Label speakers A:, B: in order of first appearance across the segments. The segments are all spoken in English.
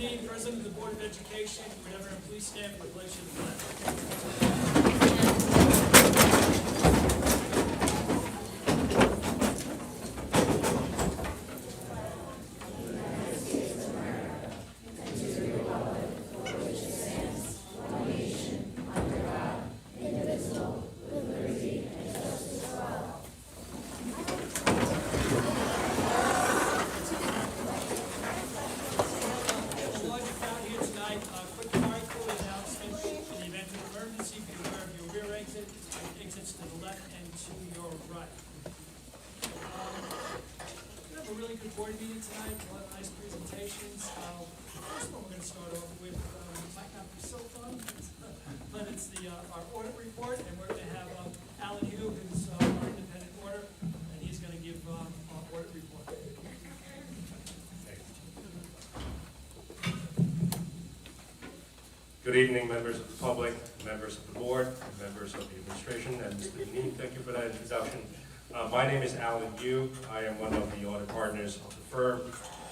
A: Dean, President of the Board of Education, would everyone please stand for the pledge of the flag. Exits to the left and to your right. We have a really good board meeting tonight, a lot of nice presentations. The first one we're going to start off with might not be so fun, but it's our audit report, and we're going to have Alan Hugh, who's our independent auditor, and he's going to give our audit report.
B: Good evening, members of the public, members of the board, members of the administration, and Mr. Dean, thank you for that introduction. My name is Alan Yu. I am one of the audit partners of the firm,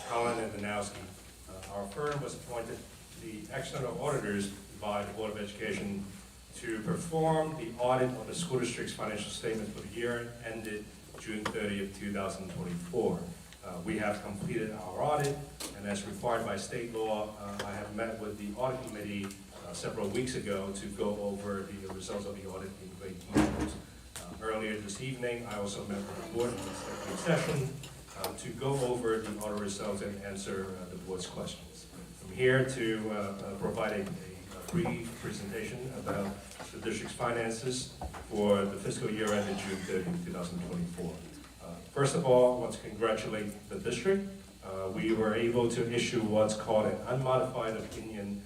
B: Collin and Danowski. Our firm was appointed the external auditors by the Board of Education to perform the audit of the school district's financial statement for the year ended June 30th, 2024. We have completed our audit, and as required by state law, I have met with the audit committee several weeks ago to go over the results of the audit in great detail. Earlier this evening, I also met with the board in the executive session to go over the audit results and answer the board's questions. I'm here to provide a brief presentation about the district's finances for the fiscal year ended June 30, 2024. First of all, I want to congratulate the district. We were able to issue what's called an unmodified opinion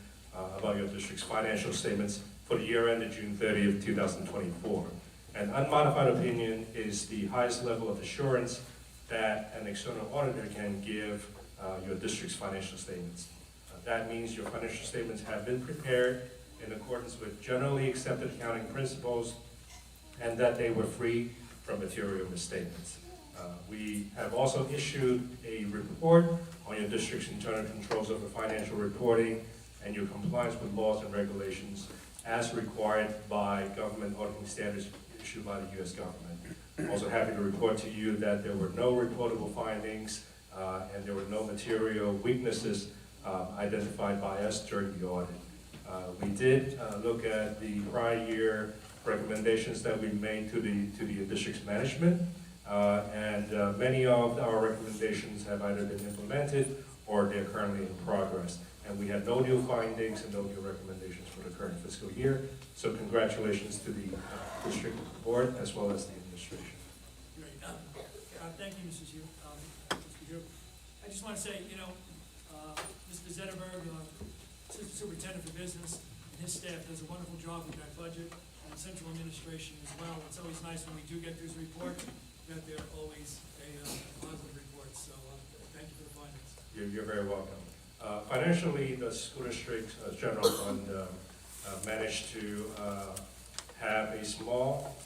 B: about your district's financial statements for the year ended June 30th, 2024. An unmodified opinion is the highest level of assurance that an external auditor can give your district's financial statements. That means your financial statements have been prepared in accordance with generally accepted accounting principles and that they were free from material misstatements. We have also issued a report on your district's internal controls over financial reporting and your compliance with laws and regulations as required by government auditing standards issued by the U.S. government. I'm also happy to report to you that there were no reportable findings and there were no material weaknesses identified by us during the audit. We did look at the prior year recommendations that we made to the district's management. And many of our recommendations have either been implemented or they're currently in progress. And we had no new findings and no new recommendations for the current fiscal year. So congratulations to the district board as well as the administration.
A: Great. Thank you, Mrs. Hugh. Mr. Hugh. I just want to say, Mr. Zetterberg, Assistant Superintendent for Business, and his staff does a wonderful job with that budget, and central administration as well. It's always nice when we do get these reports that they're always a positive report. So thank you for the findings.
B: You're very welcome. Financially, the school district's general fund managed to have a small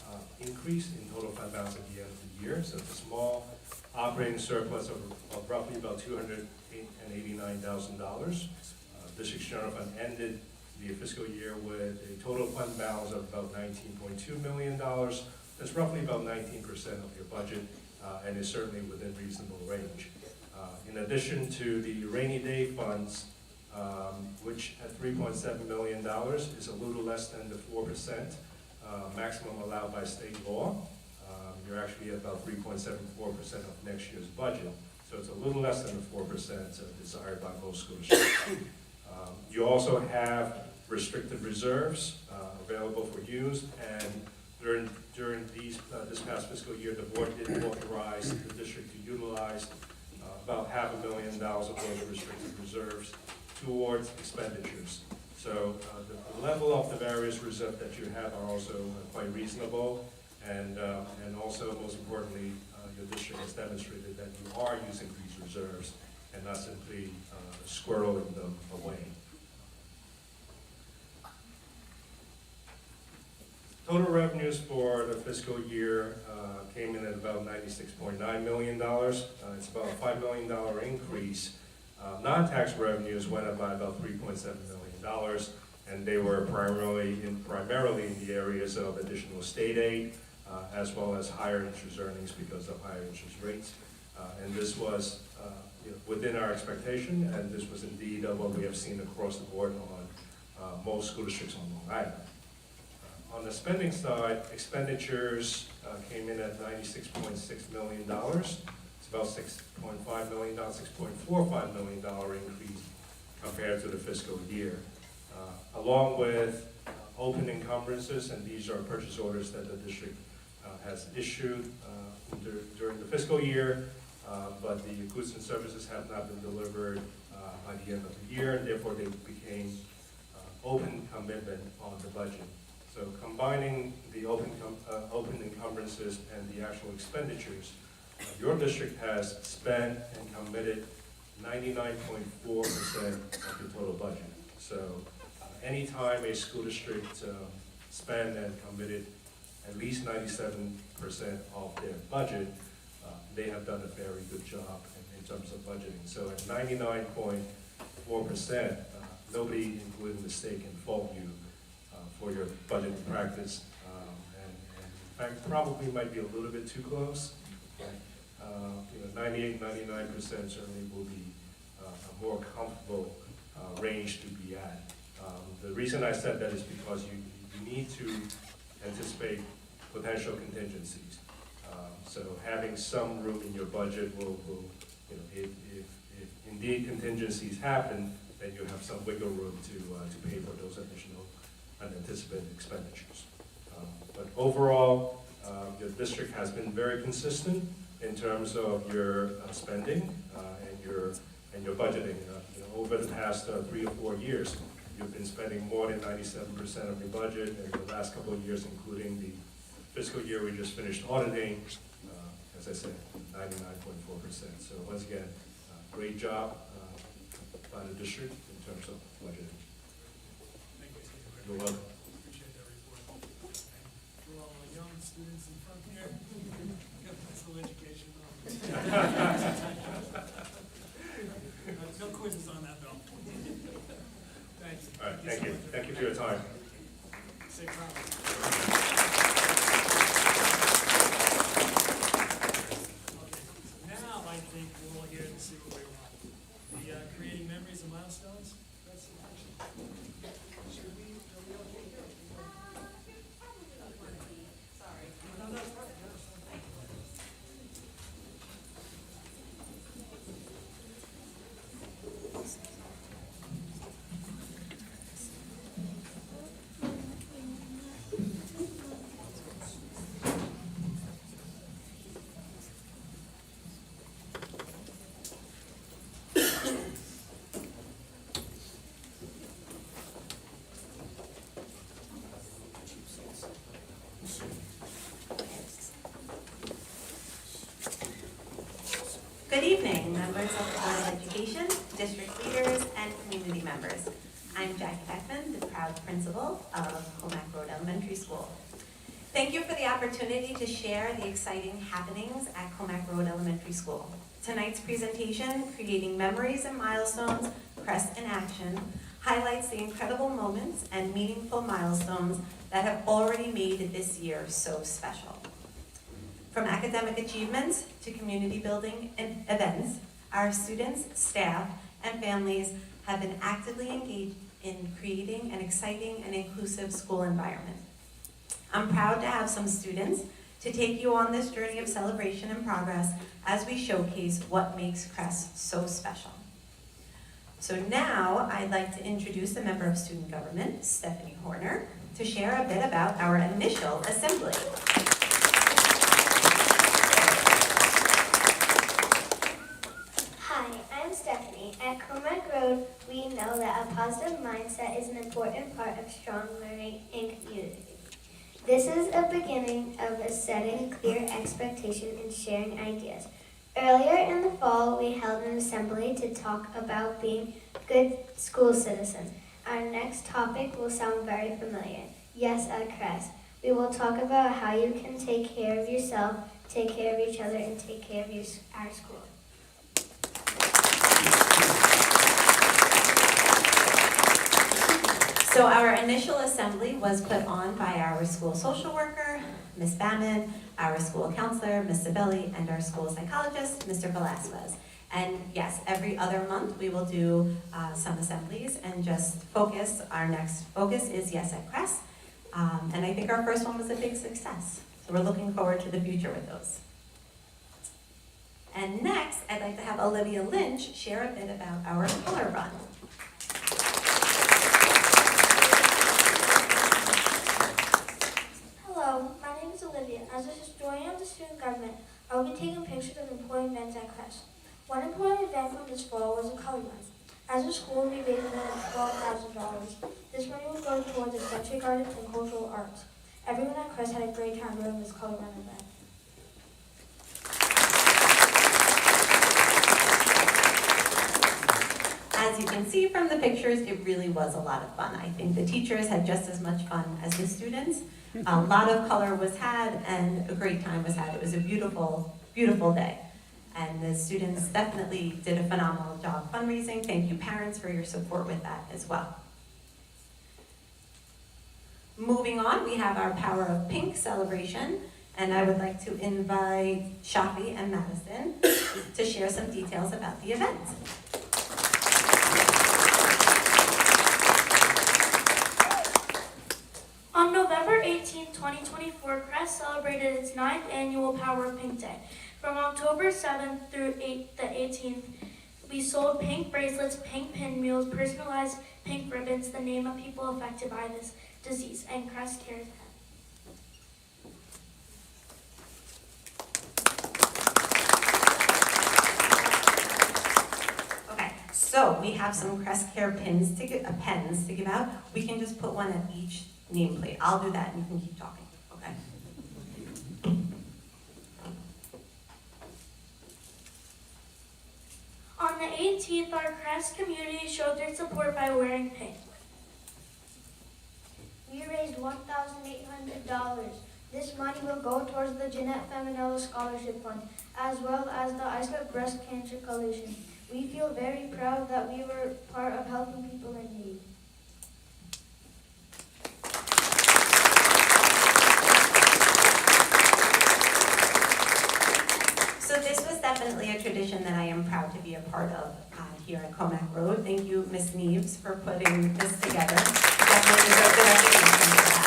B: increase in total fund balance at the end of the year. So it's a small operating surplus of roughly about $289,000. District's general fund ended the fiscal year with a total fund balance of about $19.2 million. That's roughly about 19% of your budget and is certainly within reasonable range. In addition to the rainy day funds, which at $3.7 million is a little less than the 4% maximum allowed by state law. You're actually at about 3.74% of next year's budget. So it's a little less than the 4% desired by most school districts. You also have restricted reserves available for use, and during this past fiscal year, the board did authorize the district to utilize about $500,000 of those restricted reserves towards expenditures. So the level of the various reserves that you have are also quite reasonable, and also most importantly, your district has demonstrated that you are using these reserves and not simply squirreling them away. Total revenues for the fiscal year came in at about $96.9 million. It's about a $5 million increase Non-tax revenues went up by about $3.7 million, and they were primarily in the areas of additional state aid, as well as higher interest earnings because of higher interest rates. And this was within our expectation, and this was indeed what we have seen across the board on most school districts on Long Island. On the spending side, expenditures came in at $96.6 million. It's about $6.5 million, $6.45 million increase compared to the fiscal year. Along with open encumbrances, and these are purchase orders that the district has issued during the fiscal year, but the goods and services have not been delivered by the end of the year, and therefore they became open commitment on the budget. So combining the open encumbrances and the actual expenditures, your district has spent and committed 99.4% of the total budget. So anytime a school district spent and committed at least 97% of their budget, they have done a very good job in terms of budgeting. So at 99.4%, nobody, including the state, can fault you for your budgeting practice. And in fact, probably might be a little bit too close. 98, 99% certainly will be a more comfortable range to be at. The reason I said that is because you need to anticipate potential contingencies. So having some room in your budget will if indeed contingencies happen, then you have some wiggle room to pay for those additional unanticipated expenditures. But overall, your district has been very consistent in terms of your spending and your budgeting. Over the past 3 or 4 years, you've been spending more than 97% of your budget, and the last couple of years, including the fiscal year we just finished auditing, as I said, 99.4%. So once again, great job by the district in terms of budgeting.
A: Thank you, Steve.
B: You're welcome.
A: Appreciate that report. And for all the young students in front here, get a nice little education. No quizzes on that, though. Thank you.
B: All right, thank you. Thank you for your time.
A: Safe travels. Now I think we're all here to see what we want. The creating memories and milestones. That's the action. Should we? Are we okay here?
C: Sorry.
A: No, that's right. That's right.
C: Good evening, members of the Board of Education, district leaders, and community members. I'm Jackie Beckman, the proud principal of Comac Road Elementary School. Thank you for the opportunity to share the exciting happenings at Comac Road Elementary School. Tonight's presentation, Creating Memories and Milestones, Crest in Action, highlights the incredible moments and meaningful milestones that have already made this year so special. From academic achievements to community building and events, our students, staff, and families have been actively engaged in creating an exciting and inclusive school environment. I'm proud to have some students to take you on this journey of celebration and progress as we showcase what makes Crest so special. So now I'd like to introduce a member of student government, Stephanie Horner, to share a bit about our initial assembly.
D: Hi, I'm Stephanie. At Comac Road, we know that a positive mindset is an important part of strong learning and community. This is a beginning of a setting clear expectation and sharing ideas. Earlier in the fall, we held an assembly to talk about being good school citizens. Our next topic will sound very familiar. Yes, at Crest. We will talk about how you can take care of yourself, take care of each other, and take care of our school.
C: So our initial assembly was put on by our school social worker, Ms. Baman, our school counselor, Ms. Sabelli, and our school psychologist, Mr. Velasquez. And yes, every other month we will do some assemblies and just focus. Our next focus is Yes at Crest. And I think our first one was a big success. So we're looking forward to the future with those. And next, I'd like to have Olivia Lynch share a bit about our color run.
E: Hello, my name is Olivia. As a historian of the student government, I will be taking pictures of important events at Crest. One important event from this fall was a color run. As a school, we raised more than $12,000. This money will go towards the Century Gardens and cultural arts. Everyone at Crest had a great time during this color run event.
C: As you can see from the pictures, it really was a lot of fun. I think the teachers had just as much fun as the students. A lot of color was had and a great time was had. It was a beautiful, beautiful day. And the students definitely did a phenomenal job fundraising. Thank you parents for your support with that as well. Moving on, we have our Power of Pink celebration. And I would like to invite Shafi and Madison to share some details about the event.
E: On November 18, 2024, Crest celebrated its 9th annual Power of Pink Day. From October 7th through the 18th, we sold pink bracelets, pink pinwheels, personalized pink ribbons, the name of people affected by this disease, and Crest Cares.
C: Okay, so we have some Crest Care pens to give out. We can just put one at each nameplate. I'll do that and you can keep talking, okay?
E: On the 18th, our Crest community showed their support by wearing pink.
D: We raised $1,800. This money will go towards the Jeanette Feminella Scholarship Fund, as well as the Iceland Breast Cancer Coalition. We feel very proud that we were part of helping people in need.
C: So this was definitely a tradition that I am proud to be a part of here at Comac Road. Thank you, Ms. Neves, for putting this together. Definitely deserve the recognition for that.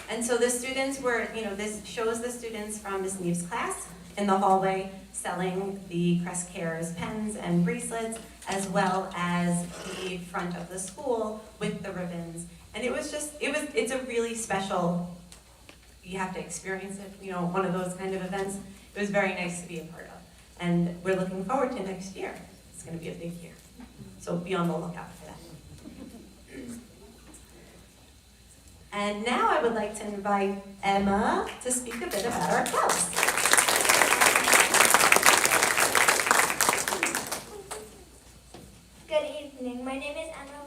C: And so the students were, this shows the students from Ms. Neves' class in the hallway selling the Crest Cares pens and bracelets, as well as the front of the school with the ribbons. And it's a really special, you have to experience it, one of those kind of events. It was very nice to be a part of. And we're looking forward to next year. It's going to be a big year. So be on the lookout for that. And now I would like to invite Emma to speak a bit about our clubs.
D: Good evening. My name is Emma.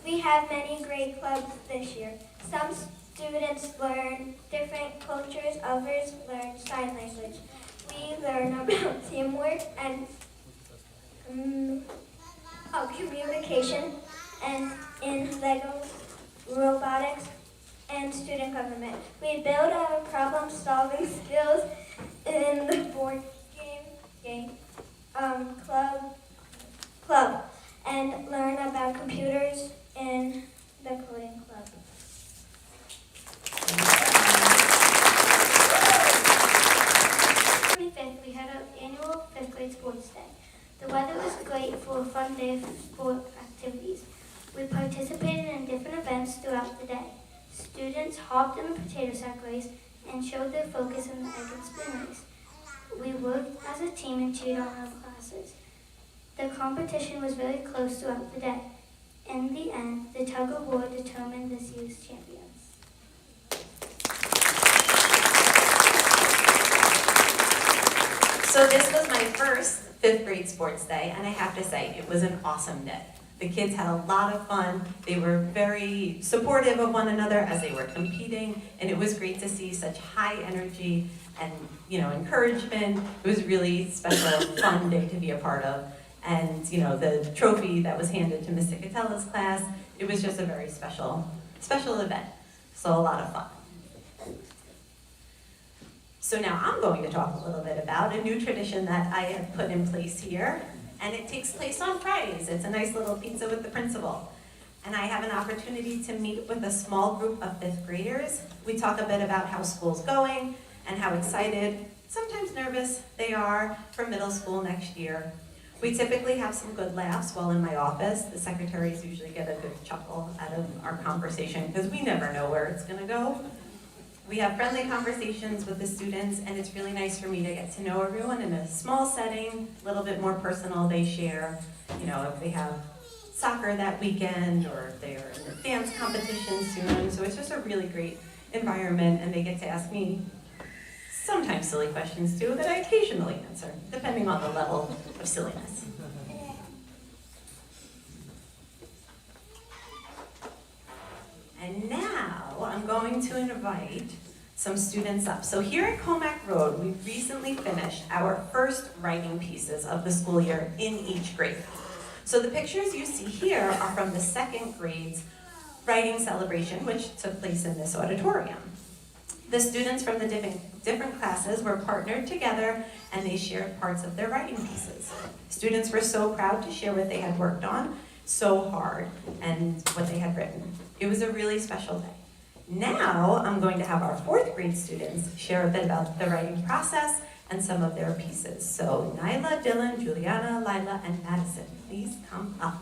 D: We have many great clubs this year. Some students learn different cultures, others learn sign language. We learn about teamwork and communication, and in Lego, robotics, and student government. We build our problem-solving skills in the board game club, and learn about computers in the coding club. We had an annual 5th grade sports day. The weather was great for a fun day of sport activities. We participated in different events throughout the day. Students hopped in the potato sack race and showed their focus in the egg and spoon race. We worked as a team and cheered on our classes. The competition was very close throughout the day. In the end, the tug of war determined this year's champions.
C: So this was my first 5th grade sports day, and I have to say, it was an awesome day. The kids had a lot of fun. They were very supportive of one another as they were competing, and it was great to see such high energy and encouragement. It was really special, fun day to be a part of. And, the trophy that was handed to Ms. Cicatella's class, it was just a very special event. So a lot of fun. So now I'm going to talk a little bit about a new tradition that I have put in place here, and it takes place on Fridays. It's a nice little pizza with the principal. And I have an opportunity to meet with a small group of 5th graders. We talk a bit about how school's going and how excited, sometimes nervous, they are for middle school next year. We typically have some good laughs while in my office. The secretaries usually get a good chuckle out of our conversation because we never know where it's gonna go. We have friendly conversations with the students, and it's really nice for me to get to know everyone in a small setting, a little bit more personal. They share, if they have soccer that weekend or if they're in a dance competition soon. So it's just a really great environment, and they get to ask me sometimes silly questions too that I occasionally answer, depending on the level of silliness. And now I'm going to invite some students up. So here at Comac Road, we recently finished our first writing pieces of the school year in each grade. So the pictures you see here are from the 2nd grade's writing celebration, which took place in this auditorium. The students from the different classes were partnered together, and they shared parts of their writing pieces. Students were so proud to share what they had worked on so hard and what they had written. It was a really special day. Now I'm going to have our 4th grade students share a bit about the writing process and some of their pieces. So Nyla, Dylan, Juliana, Lila, and Madison, please come up.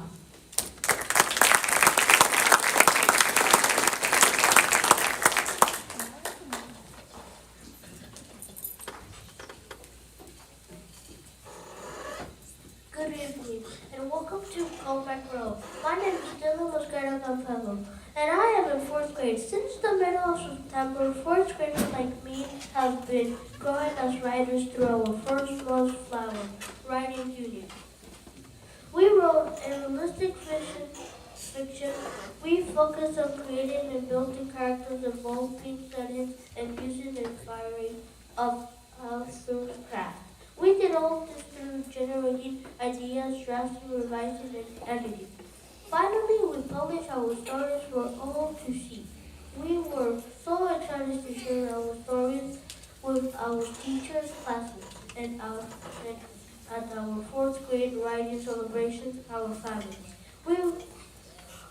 E: Good evening, and welcome to Comac Road. My name is Dylan Mosquera, and I am in 4th grade. Since the middle of September, 4th graders like me have been growing as writers through our first Rose Flower Writing Union. We wrote a realistic fiction. We focused on creating and building characters in bold pink settings and using inspiring of through craft. We did all this through generating ideas, drafting, revising, and editing. Finally, we published our stories for all to see. We were so excited to share our stories with our teachers, classmates, and at our 4th grade writing celebrations, our families. We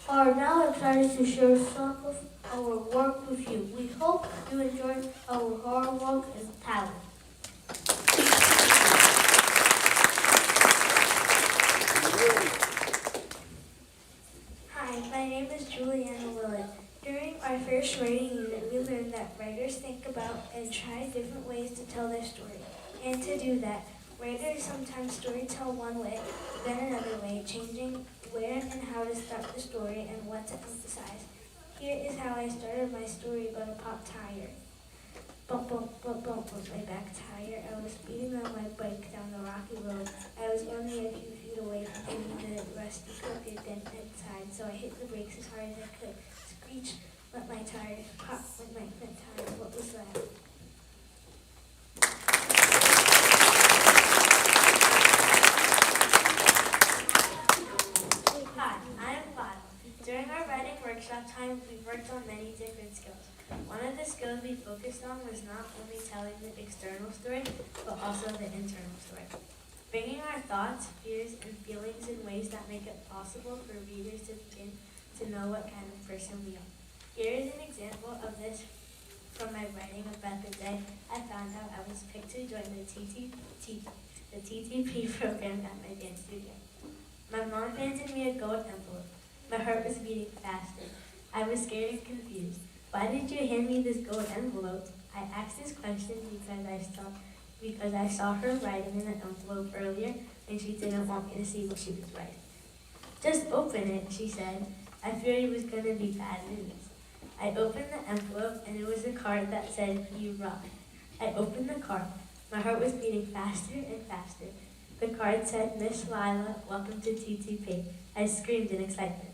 E: are now excited to share some of our work with you. We hope you enjoy our hard work and talent.
F: Hi, my name is Juliana Willett. During our first writing unit, we learned that writers think about and try different ways to tell their story. And to do that, writers sometimes storytell one way, then another way, changing where and how to start the story and what to emphasize. Here is how I started my story about a pop tire. Bump, bump, bump, bump was my back tire. I was speeding on my bike down the rocky road. I was only a few feet away from hitting the rusty crooked dent inside, so I hit the brakes as hard as I could. Screech went my tires, pop went my front tire. What was that?
E: Hi, I am 5. During our writing workshop time, we worked on many different skills. One of the skills we focused on was not only telling the external story, but also the internal story. Bringing our thoughts, fears, and feelings in ways that make it possible for readers to begin to know what kind of person we are. Here is an example of this from my writing about the day I found out I was picked to join the TTP program at my dance studio. My mom handed me a gold envelope. My heart was beating faster. I was scared and confused. Why did you hand me this gold envelope? I asked this question because I saw her writing in an envelope earlier and she didn't want me to see what she was writing. Just open it, she said. I feared it was going to be bad news. I opened the envelope and it was a card that said, "You rock." I opened the card. My heart was beating faster and faster. The card said, "Miss Lila, welcome to TTP." I screamed in excitement.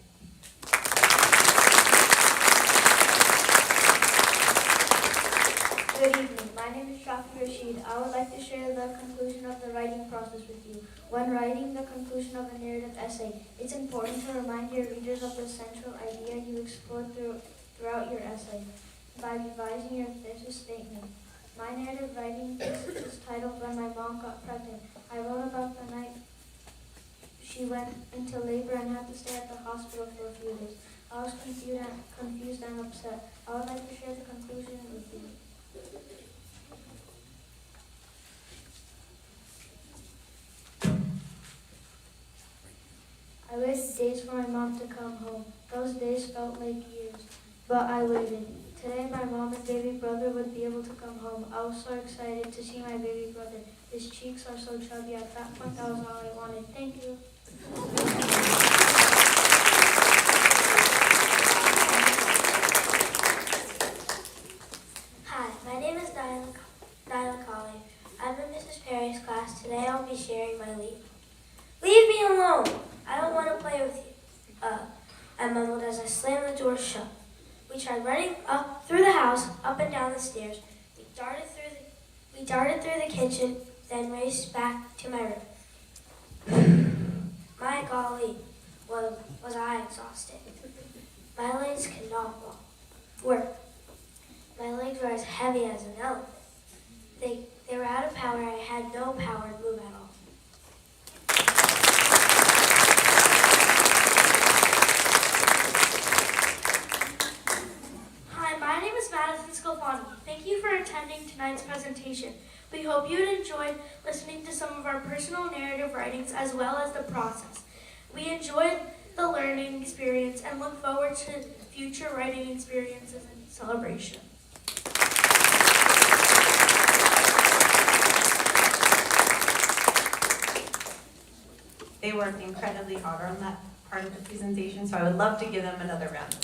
F: Good evening. My name is
E: is Shafi Rashid. I would like to share the conclusion of the writing process with you. When writing the conclusion of a narrative essay, it's important to remind your readers of the central idea you explored throughout your essay by revising your thesis statement. My narrative writing thesis is titled When My Mom Got Pregnant. I wrote about the night she went into labor and had to stay at the hospital for a few days. I was confused and upset. I would like to share the conclusion with you. I waited days for my mom to come home. Those days felt like years, but I waited. Today my mom and baby brother would be able to come home. I was so excited to see my baby brother. His cheeks are so chubby. At that point, that was all I wanted. Thank you.
F: Hi, my name is Nyla Colley. I'm in Mrs. Perry's class. Today I'll be sharing my leave. Leave me alone! I don't want to play with you. I mumbled as I slammed the door shut. We tried running up through the house, up and down the stairs. We darted through the kitchen, then raced back to my room. My golly, was I exhausted. My legs could not work. My legs were as heavy as an elephant. They were out of power. I had no power to move at all. Hi, my name is Madison Scalfani. Thank you for attending tonight's presentation. We hope you enjoyed listening to some of our personal narrative writings as well as the process. We enjoyed the learning experience and look forward to future writing experiences and celebration.
C: They worked incredibly hard on that part of the presentation, so I would love to give them another round.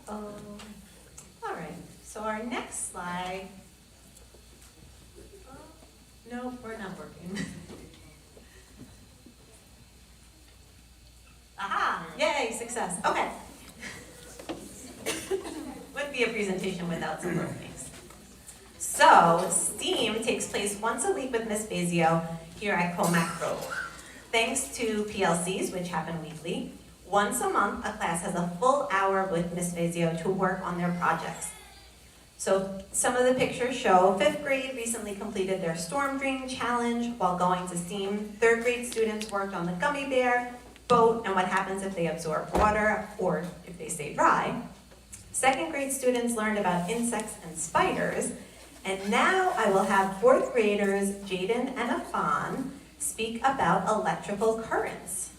C: Uh-oh. All right, so our next slide. No, we're not working. Aha, yay, success. Okay. Wouldn't be a presentation without some work, thanks. So, STEAM takes place once a week with Ms. Fazio here at Comac Road. Thanks to PLCs, which happen weekly, once a month a class has a full hour with Ms. Fazio to work on their projects. So some of the pictures show 5th grade recently completed their Storm Drain Challenge while going to STEAM. 3rd grade students worked on the gummy bear, boat, and what happens if they absorb water or if they stay dry. 2nd grade students learned about insects and spiders. And now I will have 4th graders, Jaden and Afan, speak about electrical currents.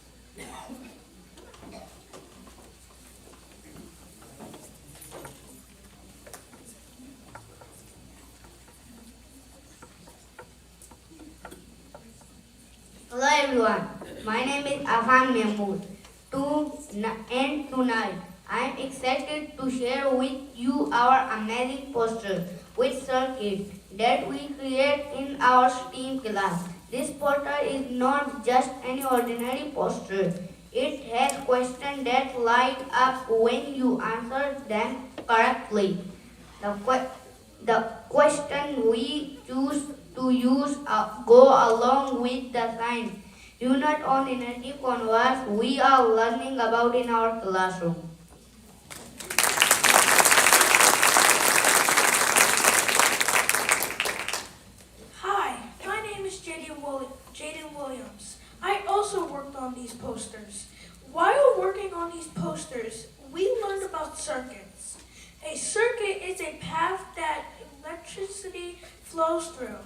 G: Hello everyone, my name is Afan Mahmood. Tonight I am excited to share with you our amazing poster with circuit that we create in our STEAM class. This poster is not just any ordinary poster. It has questions that light up when you answer them correctly. The question we choose to use go along with the science unit on energy converse we are learning about in our classroom.
E: Hi, my name is Jaden Williams. I also worked on these posters. While working on these posters, we learned about circuits. A circuit is a path that electricity flows through.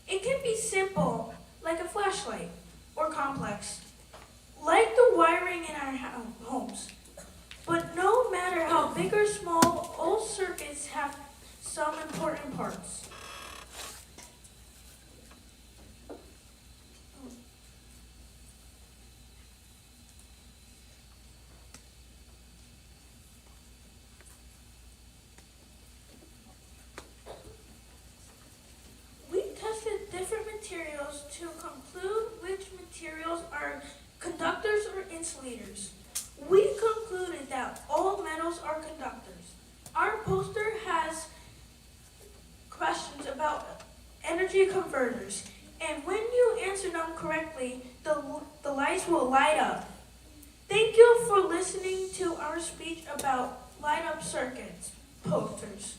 E: It can be simple, like a flashlight, or complex, like the wiring in our homes. But no matter how big or small, all circuits have some important parts. Materials to conclude which materials are conductors or insulators. We conclude
F: concluded that all metals are conductors. Our poster has questions about energy converters, and when you answer them correctly, the lights will light up. Thank you for listening to our speech about light up circuits, posters.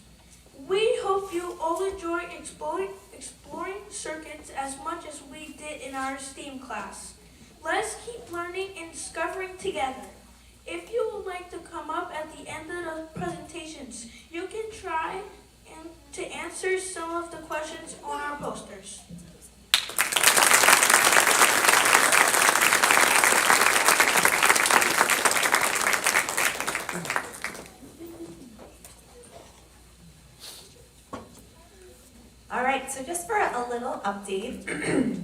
F: We hope you all enjoy exploring circuits as much as we did in our STEAM class. Let's keep learning and discovering together. If you would like to come up at the end of the presentations, you can try to answer some of the questions on our posters.
C: All right, so just for a little update,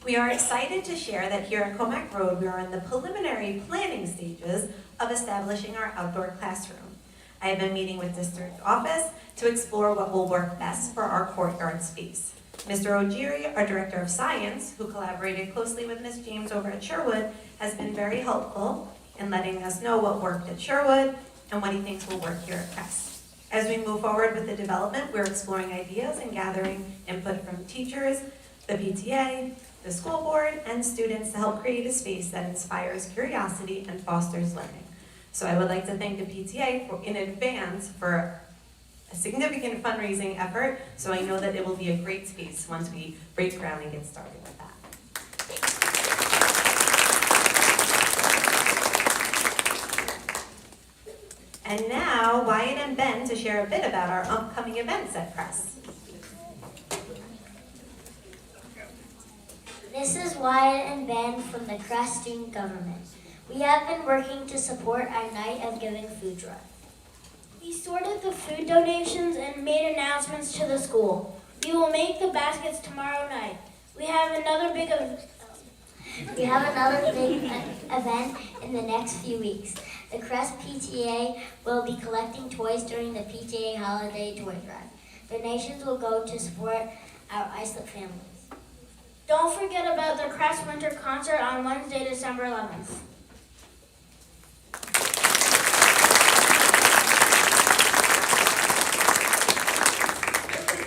C: we are excited to share that here at Comac Road, we are in the preliminary planning stages of establishing our outdoor classroom. I have been meeting with district office to explore what will work best for our courtyard space. Mr. Ojiri, our director of science, who collaborated closely with Ms. James over at Sherwood, has been very helpful in letting us know what worked at Sherwood and what he thinks will work here at Crest. As we move forward with the development, we're exploring ideas and gathering input from teachers, the PTA, the school board, and students to help create a space that inspires curiosity and fosters learning. So I would like to thank the PTA in advance for a significant fundraising effort, so I know that it will be a great space once we break ground and get started with that. And now, Wyatt and Ben to share a bit about our upcoming events at Crest.
D: This is Wyatt and Ben from the Crest Student Government. We have been working to support our Night of Giving food drive.
E: We sorted the food donations and made announcements to the school. We will make the baskets tomorrow night. We have another big event in the next few weeks. The Crest PTA will be collecting toys during the PTA Holiday Toy Drive. Donations will go to support our Islip families. Don't forget about the Crest Winter Concert on Wednesday, December 11th.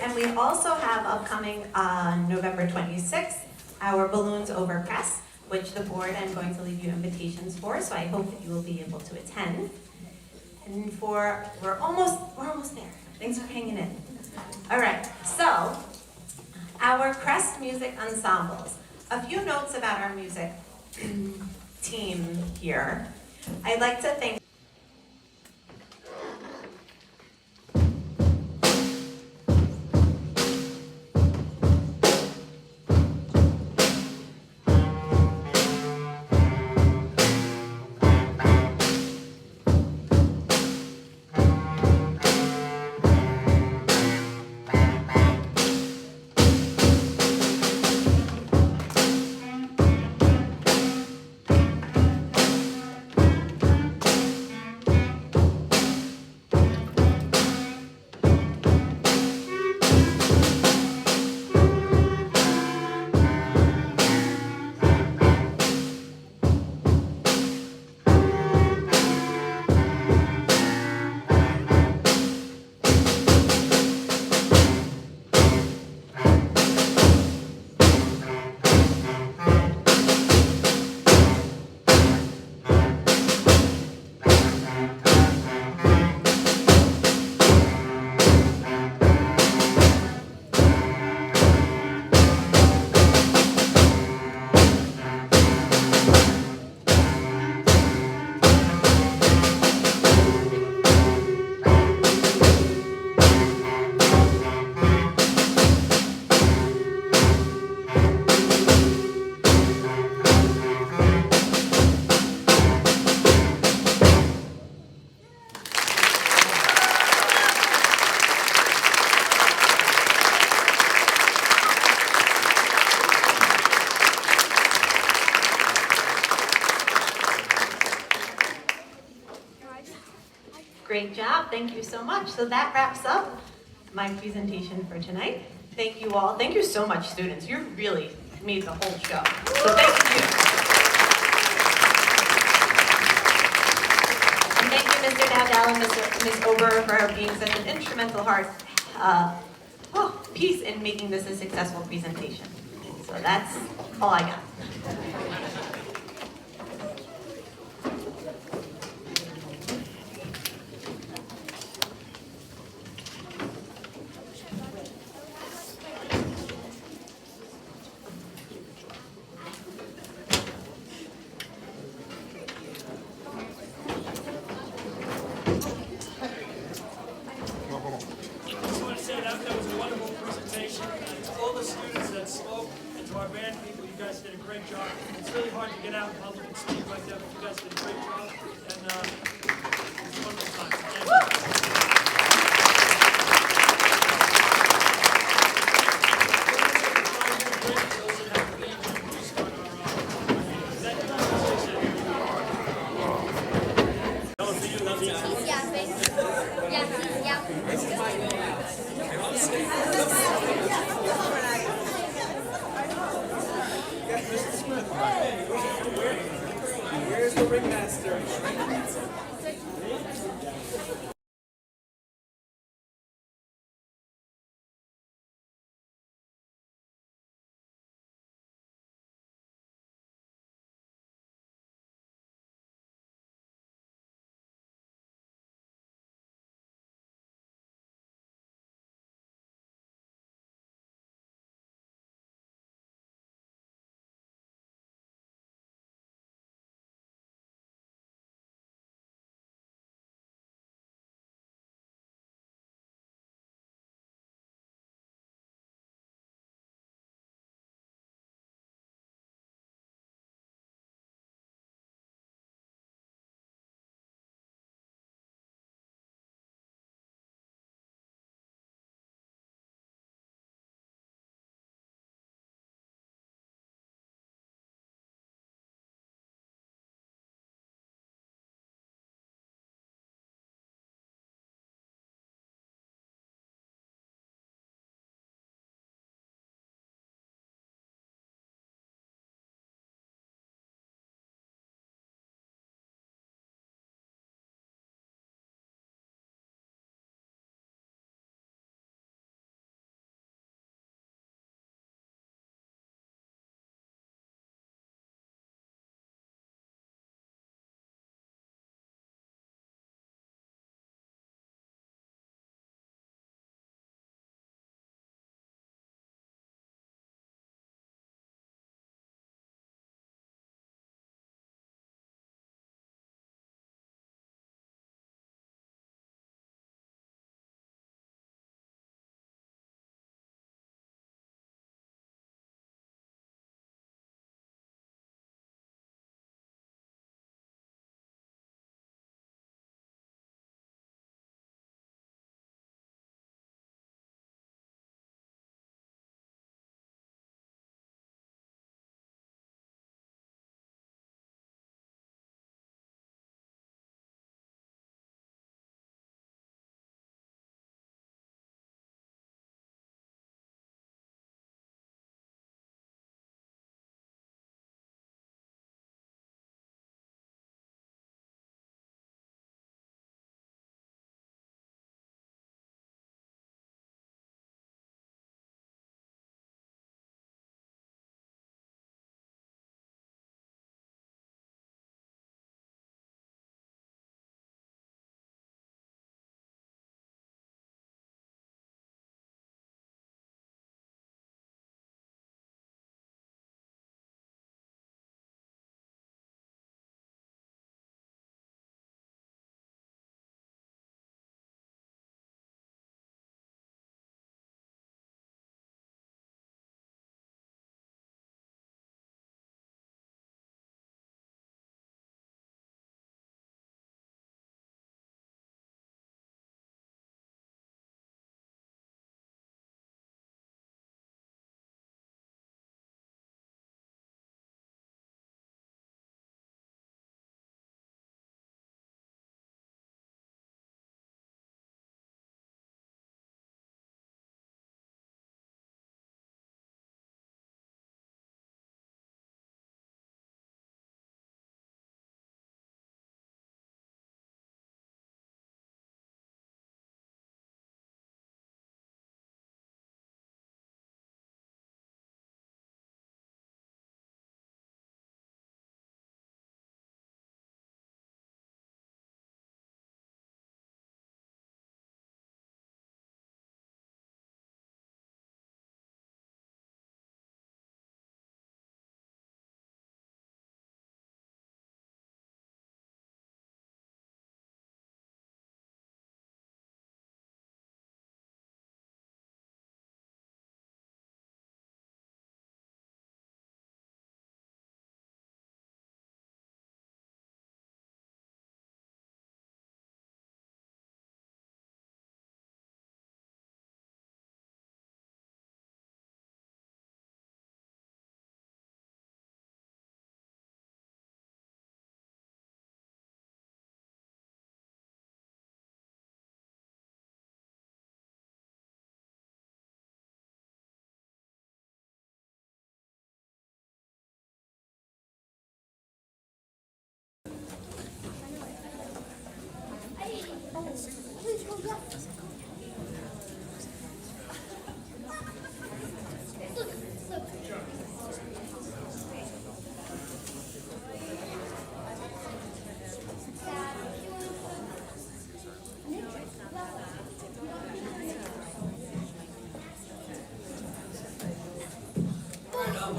C: And we also have upcoming on November 26th, our Balloons Over Crest, which the board I'm going to leave you invitations for, so I hope that you will be able to attend. And we're almost there. Thanks for hanging in. All right, so our Crest Music Ensembles. A few notes about our music team here. I'd like to thank Great job, thank you so much. So that wraps up my presentation for tonight. Thank you all. Thank you so much, students. You really made the whole show. So thank you. Ms. Ober for being such an instrumental piece in making this a successful presentation. So that's all I got.
A: I just want to say that was a wonderful presentation, and to all the students that spoke, and to our band people, you guys did a great job. It's really hard to get out in public and speak like that, but you guys did a great job, and it was a wonderful time. Thank you.
H: Where's the ringmaster?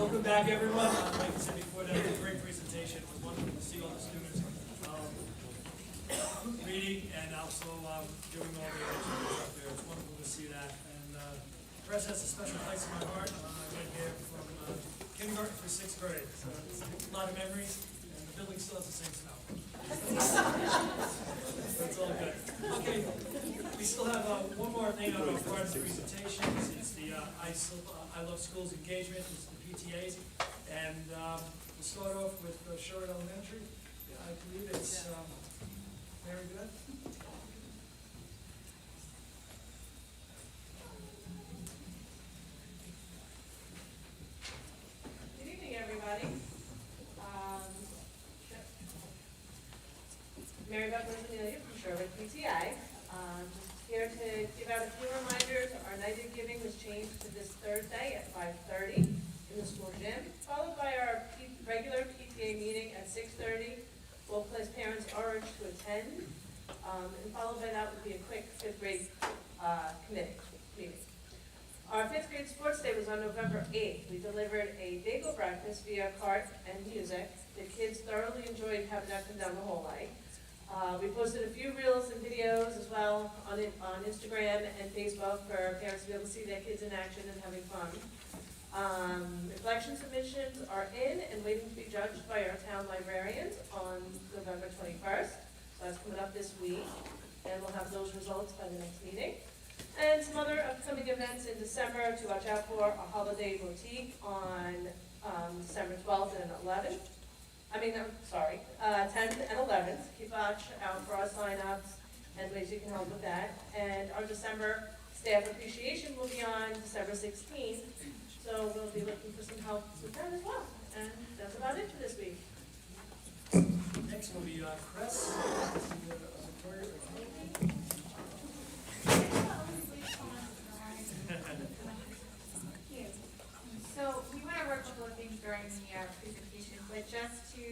A: Welcome back, everyone. Like I said before, that was a great presentation. It was wonderful to see all the students reading and also doing all the activities up there. It's wonderful to see that. And press has a special place in my heart. I went here from kindergarten through 6th grade. So it's a lot of memories, and the building still has the same smell. That's all good. Okay, we still have one more thing on our part of the presentations. It's the I Love Schools engagement. It's the PTAs. And we'll start off with Sherwood Elementary. Yeah, I believe it's very good.
I: Good evening, everybody. Mary Beth Amelia from Sherwood PTA. Just here to give out a few reminders. Our night of giving was changed to this Thursday at 5:30 in the school gym, followed by our regular PTA meeting at 6:30. We'll place parents urged to attend, and followed by that would be a quick 5th grade committee meeting. Our 5th grade sports day was on November 8th. We delivered a bagel breakfast via cart and music. The kids thoroughly enjoyed having that come down the whole night. We posted a few reels and videos as well on Instagram and Facebook for parents to be able to see their kids in action and having fun. Reflection submissions are in and waiting to be judged by our town librarians on November 21st. So that's coming up this week, and we'll have those results by the next meeting. And some other upcoming events in December to watch out for: a holiday boutique on December 12th and 11th. 10th and 11th. Keep watch out for our sign-ups and ways you can help with that. And our December staff appreciation will be on December 16th. So we'll be looking for some help with that as well. And that's about it for this week.
A: Next will be Chris. Victoria.
J: So we went over a couple of things during the presentation, but just to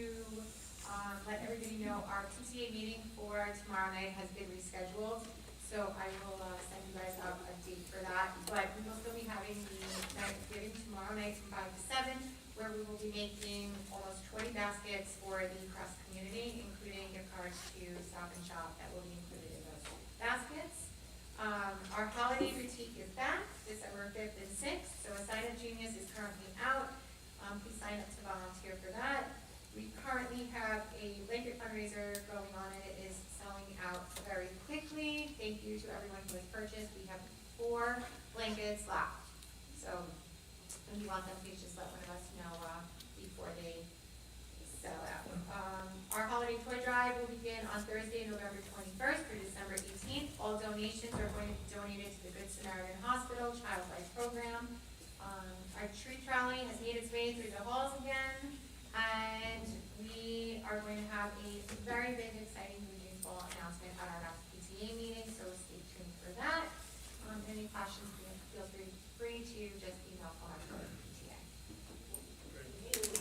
J: let everybody know, our PTA meeting for tomorrow night has been rescheduled. So I will send you guys out a date for that. But we will still be having the night of giving tomorrow night from 5 to 7, where we will be making almost 20 baskets for the Crest community, including gift cards to Stop and Shop that will be included in those baskets. Our holiday boutique is back December 5th and 6th, so a sign-up genius is currently out. Please sign up to volunteer for that. We currently have a blanket fundraiser going on, and it is selling out very quickly. Thank you to everyone who has purchased. We have 4 blankets left. So if you want them, please just let one of us know before they sell out. Our holiday toy drive will begin on Thursday, November 21st through December 18th. All donations are going to be donated to the Good Samaritan Hospital Child Life Program. Our tree trolley has made its way through the halls again, and we are going to have a very big, exciting Blue Jeans Ball announcement at our next PTA meeting, so stay tuned for that. Any questions, feel free to just email our PTA.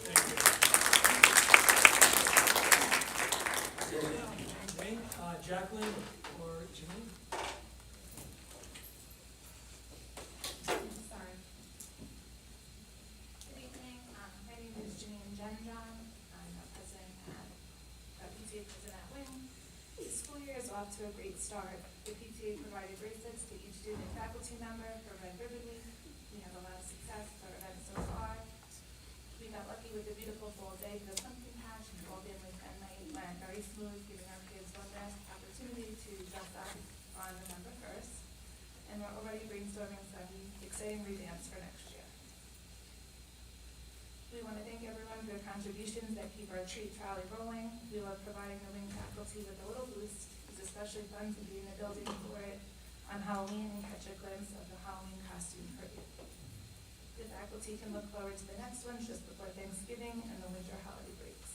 A: Thank you. Jacqueline or Janine?
J: Sorry.
F: Good evening. My name is Janine Jenjon. I'm a president at PTA president at Wing. The school year is off to a great start. The PTA provided bracelets to each student and faculty member for Red Ribbon Week. We have a lot of success with our events so far. We got lucky with the beautiful fall day for the pumpkin patch, and fall family and night went very smooth, giving our kids one last opportunity to dress up on November 1st. And we're already brainstorming some exciting revamps for next year. We want to thank everyone for their contributions that keep our treat trolley rolling. We love providing the Wing faculty with a little boost. It's especially fun to be in the building for it on Halloween and catch a glimpse of the Halloween costume parade. The faculty can look forward to the next one just before Thanksgiving and the winter holiday breaks.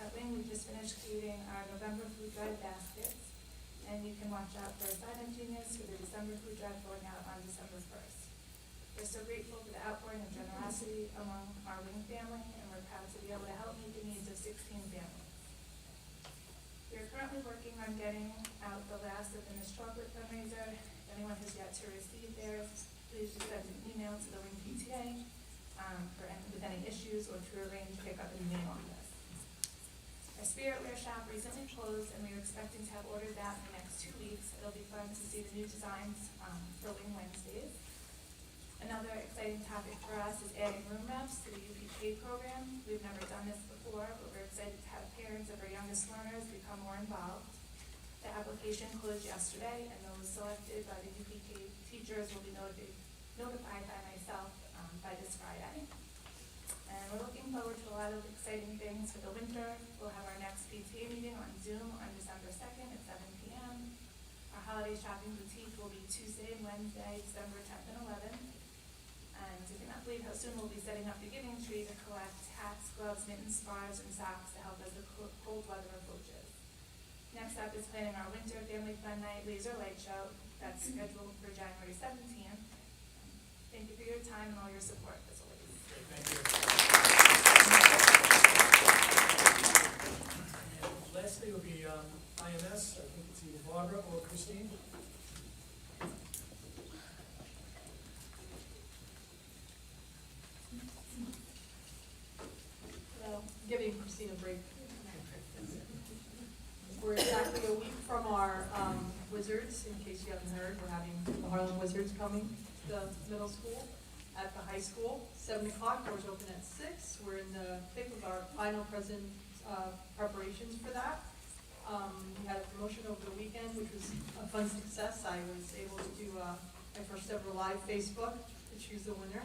F: At Wing, we just finished creating our November food drive baskets, and you can watch out for a sign-up genius for the December food drive going out on December 1st. We're so grateful for the outpouring of generosity among our Wing family, and we're proud to be able to help meet the needs of 16 families. We are currently working on getting out the last of the Miss Chocolate fundraiser. If anyone has yet to receive theirs, please just send an email to the Wing PTA.
J: with any issues or to arrange pickup in the mail office. Our Spirit Wear shop recently closed, and we are expecting to have ordered that in the next 2 weeks. It'll be fun to see the new designs for Wing Wednesdays. Another exciting topic for us is adding room reps to the UPK program. We've never done this before, but we're excited to have parents of our youngest learners become more involved. The application closed yesterday, and those selected by the UPK teachers will be notified by myself by this Friday. And we're looking forward to a lot of exciting things for the winter. We'll have our next PTA meeting on Zoom on December 2nd at 7 p.m. Our holiday shopping boutique will be Tuesday and Wednesday, December 10th and 11th. And I cannot believe how soon we'll be setting up the giving tree to collect hats, gloves, mittens, scarves, and socks to help as the cold weather approaches. Next up is planning our winter family fun night laser light show that's scheduled for January 17th. Thank you for your time and all your support as always.
A: Great, thank you. And lastly will be IMS. I think it's either Barbara or Christine.
K: Well, giving Christine a break. We're exactly a week from our Wizards. In case you haven't heard, we're having the Harlem Wizards coming to the middle school at the high school. 7 o'clock, doors open at 6. We're in the thick of our final preparations for that. We had a promotion over the weekend, which was a fun success. I was able to do my first ever live Facebook to choose the winner.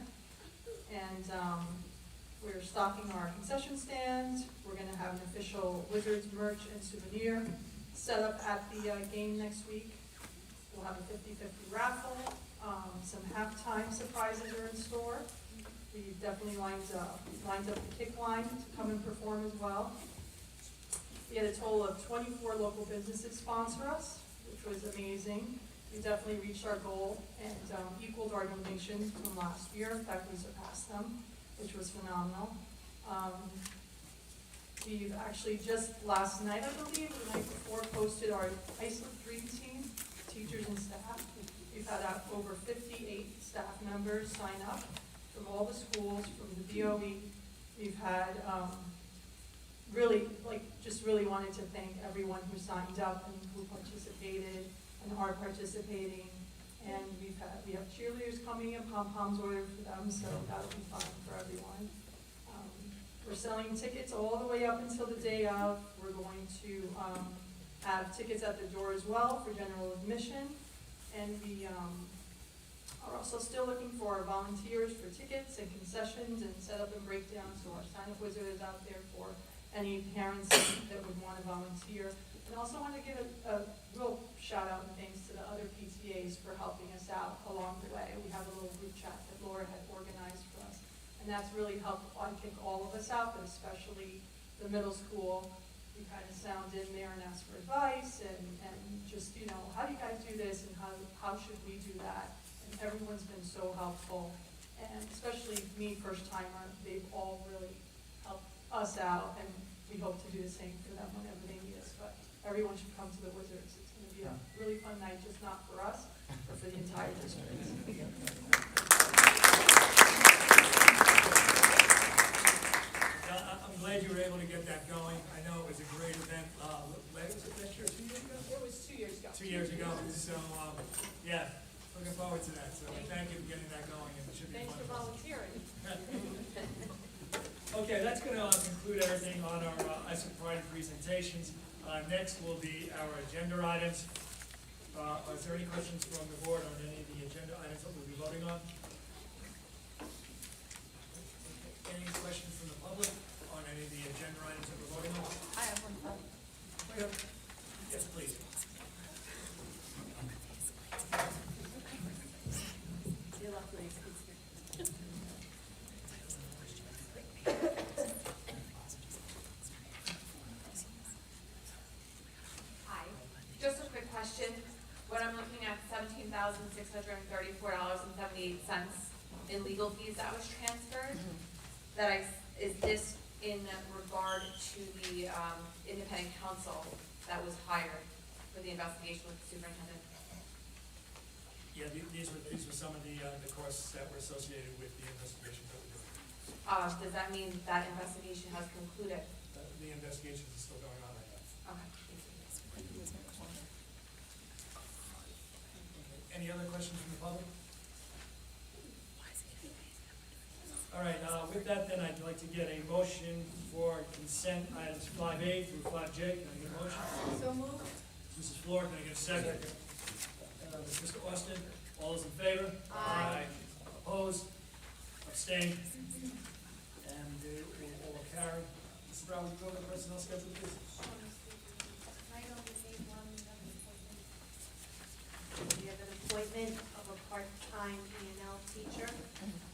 K: And we're stocking our concession stand. We're going to have an official Wizards merch and souvenir set up at the game next week. We'll have a 50-50 raffle. Some halftime surprises are in store. We definitely lined up the kick line to come and perform as well. We had a total of 24 local businesses sponsor us, which was amazing. We definitely reached our goal and equaled our donations from last year. In fact, we surpassed them, which was phenomenal. We've actually just last night, I believe, the night before, posted our high school dream team, teachers and staff. We've had over 58 staff members sign up from all the schools, from the BOE. We've had really wanted to thank everyone who signed up and who participated and are participating. And we have cheerleaders coming and pom-poms ordered for them, so that'll be fun for everyone. We're selling tickets all the way up until the day of. We're going to have tickets at the door as well for general admission. And we are also still looking for our volunteers for tickets and concessions and setup and breakdown. So our sign-up wizard is out there for any parents that would want to volunteer. And also want to give a real shout out and thanks to the other PTAs for helping us out along the way. We have a little group chat that Laura had organized for us. And that's really helped, I think, all of us out, but especially the middle school. We kind of sound in there and ask for advice and just, how do you guys do this and how should we do that? And everyone's been so helpful. And especially me, first timer, they've all really helped us out, and we hope to do the same for them whenever they need us. But everyone should come to the Wizards. It's going to be a really fun night, just not for us, but for the entire district.
A: I'm glad you were able to get that going. I know it was a great event. Was it last year, 2 years ago?
K: It was 2 years ago.
A: 2 years ago. So, yeah, looking forward to that. So thank you for getting that going. And it should be
K: Thanks
A: fun.
K: for volunteering.
A: Okay, that's going to conclude everything on our ISO presentations. Next will be our agenda items. Is there any questions from the board on any of the agenda items that we'll be voting on? Any questions from the public on any of the agenda items that we're voting on?
H: I have one thought.
A: Yes, please.
H: You're lucky he's here.
J: Hi, just a quick question. When I'm looking at $17,634.78 in legal fees that was transferred, is this in regard to the independent counsel that was hired for the investigation with the superintendent?
A: Yeah, these were some of the costs that were associated with the investigation that we're doing.
I: Does that mean that investigation has concluded?
A: The investigation is still going on right now.
I: Okay, thank you.
A: Okay. Any other questions from the public? All right, with that then, I'd like to get a motion for consent items 5A through 5J. Can I get a motion?
H: So moved.
A: Mrs. Fluor, can I get a second? Mr. Austin, all those in favor?
H: Aye.
A: Opposed? Abstained? And it will all carry. Mrs. Brown, would you go over the personnel schedule, please?
L: We have an appointment of a part-time E&L teacher,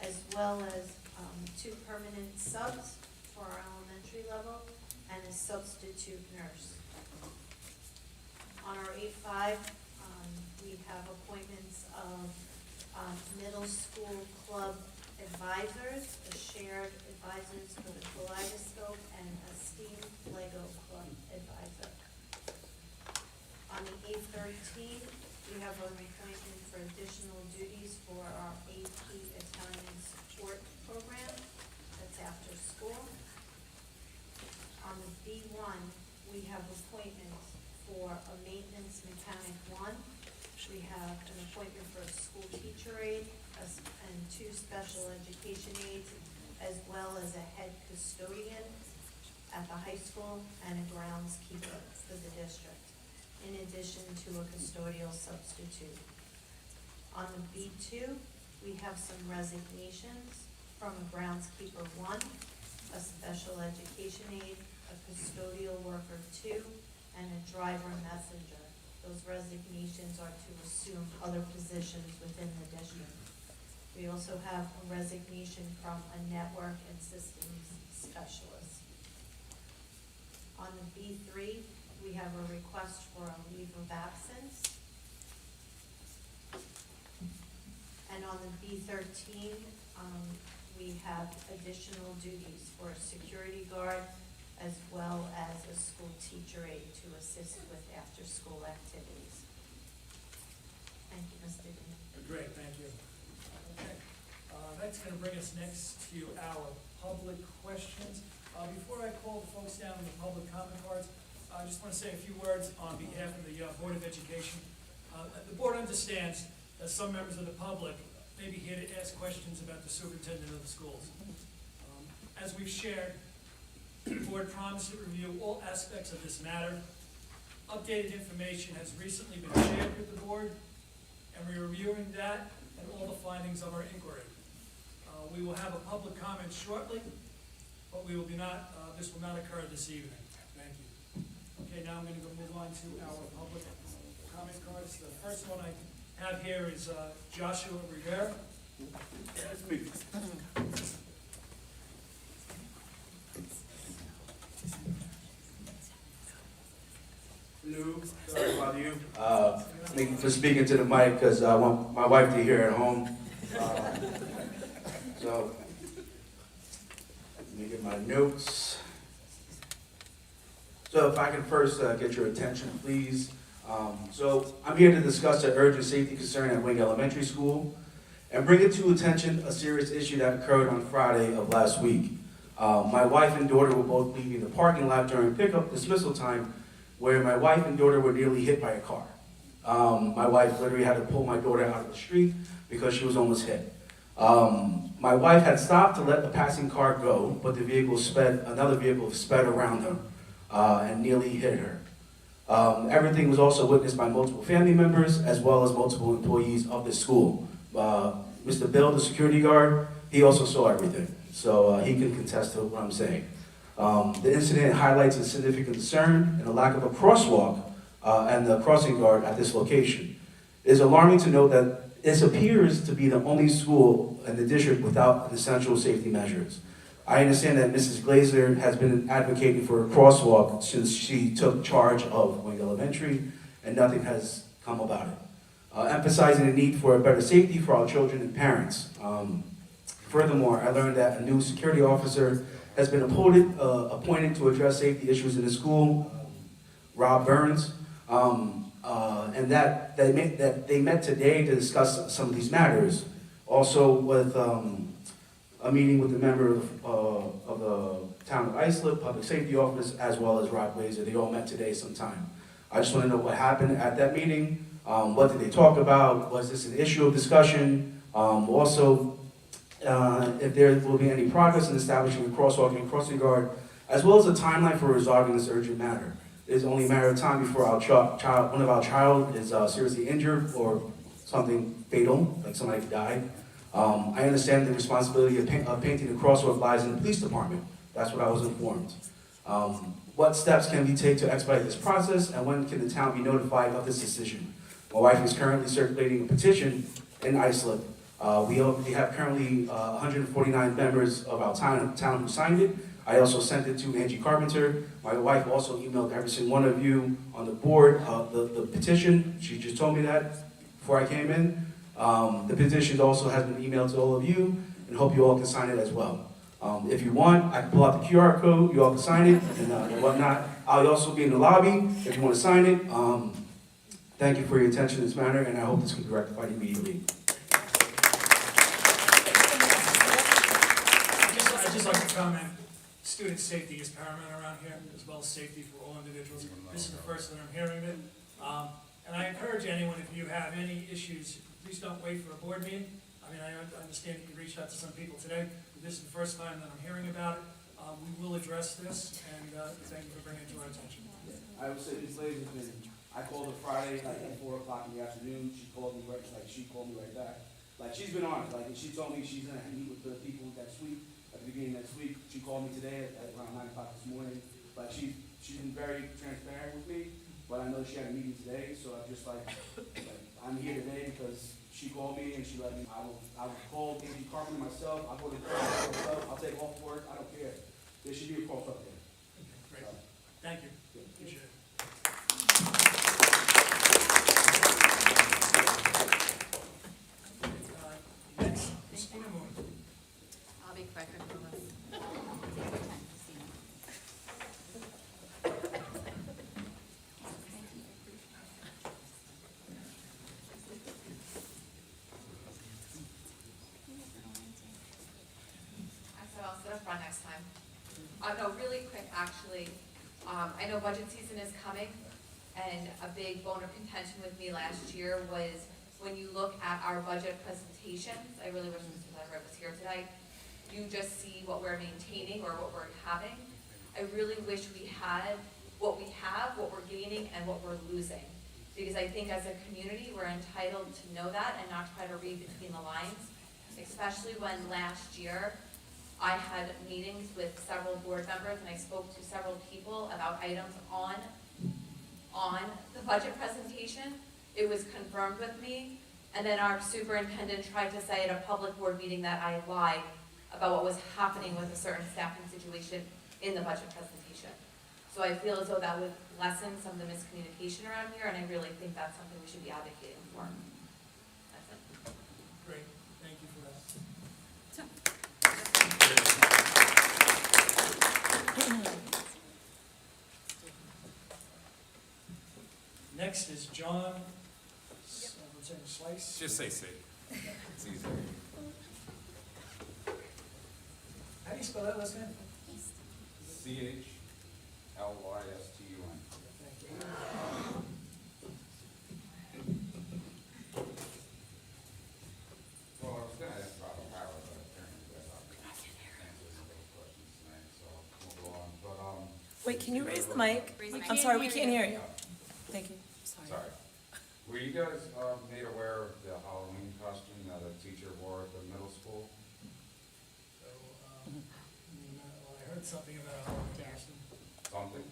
L: as well as 2 permanent subs for our elementary level, and a substitute nurse. On our 8-5, we have appointments of middle school club advisors, a shared advisors for the Kaleidoscope, and a STEAM Lego club advisor. On the 8-13, we have an appointment for additional duties for our AP Italian sport program, that's after school. On the B1, we have appointments for a maintenance mechanic 1. We have an appointment for a school teacher aide, and 2 special education aides, as well as a head custodian at the high school and a groundskeeper for the district, in addition to a custodial substitute. On the B2, we have some resignations from a groundskeeper 1, a special education aide, a custodial worker 2, and a driver messenger. Those resignations are to assume other positions within the district. We also have a resignation from a network and systems specialist. On the B3, we have a request for a leave of absence. And on the B13, we have additional duties for a security guard, as well as a school teacher aide to assist with after-school activities. Thank you, Mr. Dean.
A: Great, thank you. Okay, that's going to bring us next to our public questions. Before I call the folks down in the public comment cards, I just want to say a few words on behalf of the Board of Education. The board understands that some members of the public may be here to ask questions about the superintendent of the schools. As we've shared, the board promised to review all aspects of this matter. Updated information has recently been shared with the board, and we're reviewing that and all the findings of our inquiry. We will have a public comment shortly, but we will be not, this will not occur this evening. Thank you. Okay, now I'm going to move on to our public comment cards. The first one I have here is Joshua Rivera.
M: That's me. Hello, sorry about you. Thank you for speaking to the mic because I want my wife to hear at home. So, let me get my notes. So if I can first get your attention, please. So I'm here to discuss an urgent safety concern at Wing Elementary School and bring it to attention a serious issue that occurred on Friday of last week. My wife and daughter were both leaving the parking lot during pickup dismissal time, where my wife and daughter were nearly hit by a car. My wife literally had to pull my daughter out of the street because she was almost hit. My wife had stopped to let the passing car go, but another vehicle sped around her and nearly hit her. Everything was also witnessed by multiple family members as well as multiple employees of the school. Mr. Bill, the security guard, he also saw everything, so he can contest to what I'm saying. The incident highlights a significant concern and a lack of a crosswalk and the crossing guard at this location. It is alarming to note that this appears to be the only school in the district without essential safety measures. I understand that Mrs. Glazer has been advocating for a crosswalk since she took charge of Wing Elementary, and nothing has come about it. Emphasizing the need for a better safety for our children and parents. Furthermore, I learned that a new security officer has been appointed to address safety issues in the school, Rob Burns, and that they met today to discuss some of these matters. Also with a meeting with the member of the town of Islip, Public Safety Office, as well as Rob Blazer. They all met today sometime. I just want to know what happened at that meeting. What did they talk about? Was this an issue of discussion? Also, if there will be any progress in establishing a crosswalk and crossing guard, as well as a timeline for resolving this urgent matter. It is only a matter of time before our one of our child is seriously injured or something fatal, like somebody could die. I understand the responsibility of painting the crosswalk lies in the police department. That's what I was informed. What steps can we take to expedite this process, and when can the town be notified of this decision? My wife is currently circulating a petition in Islip. We have currently 149 members of our town who signed it. I also sent it to Angie Carpenter. My wife also emailed every single one of you on the board the petition. She just told me that before I came in. The petition also has been emailed to all of you, and hope you all can sign it as well. If you want, I can pull out the QR code, you all can sign it, and whatnot. I'll also be in the lobby if you want to sign it. Thank you for your attention in this matter, and I hope this can be rectified immediately.
A: I'd just like to comment, student safety is paramount around here, as well as safety for all individuals. This is the first that I'm hearing of it. And I encourage anyone, if you have any issues, please don't wait for a board meeting. I mean, I understand you reached out to some people today, but this is the first time that I'm hearing about it. We will address this, and thank you for bringing it to our attention.
M: I would say these ladies have been, I called her Friday, like at 4 o'clock in the afternoon. She called me right back. Like, she's been on it. Like, and she told me she's gonna meet with the people next week, at the beginning of next week. She called me today at around 9 o'clock this morning. Like, she's been very transparent with me, but I know she had a meeting today, so I'm just like I'm here today because she called me and she let me. I will call Angie Carpenter myself. I'll go to the myself. I'll take off work. I don't care. There should be a cross up there.
A: Okay, great. Thank you. Appreciate it. Next, Christina Moon.
H: I'll be quick, I promise.
J: So I'll sit up front next time. No, really quick, actually. I know budget season is coming, and a big bone of contention with me last year was when you look at our budget presentations, I really wish Mr. Leverett was here today, you just see what we're maintaining or what we're having. I really wish we had what we have, what we're gaining, and what we're losing. Because I think as a community, we're entitled to know that and not try to read between the lines, especially when last year I had meetings with several board members and I spoke to several people about items on the budget presentation. It was confirmed with me, and then our superintendent tried to say at a public board meeting that I lied about what was happening with a certain staffing situation in the budget presentation. So I feel as though that would lessen some of the miscommunication around here, and I really think that's something we should be advocating for. That's it.
A: Great, thank you for that. Next is John, Slice.
N: Just say C. It's easy.
A: How do you spell that last name?
N: CHLYSTUN.
A: Thank you.
N: Well, I was gonna ask about Ohio, but apparently that's not answering those questions tonight, so we'll go on. But,
H: Wait, can you raise the mic?
J: Raise the mic.
H: I'm sorry, we can't hear you. Thank you.
N: sorry. Were you guys made aware of the Halloween costume that a teacher wore at the middle school?
A: So, well, I heard something about Halloween costume.
N: Something?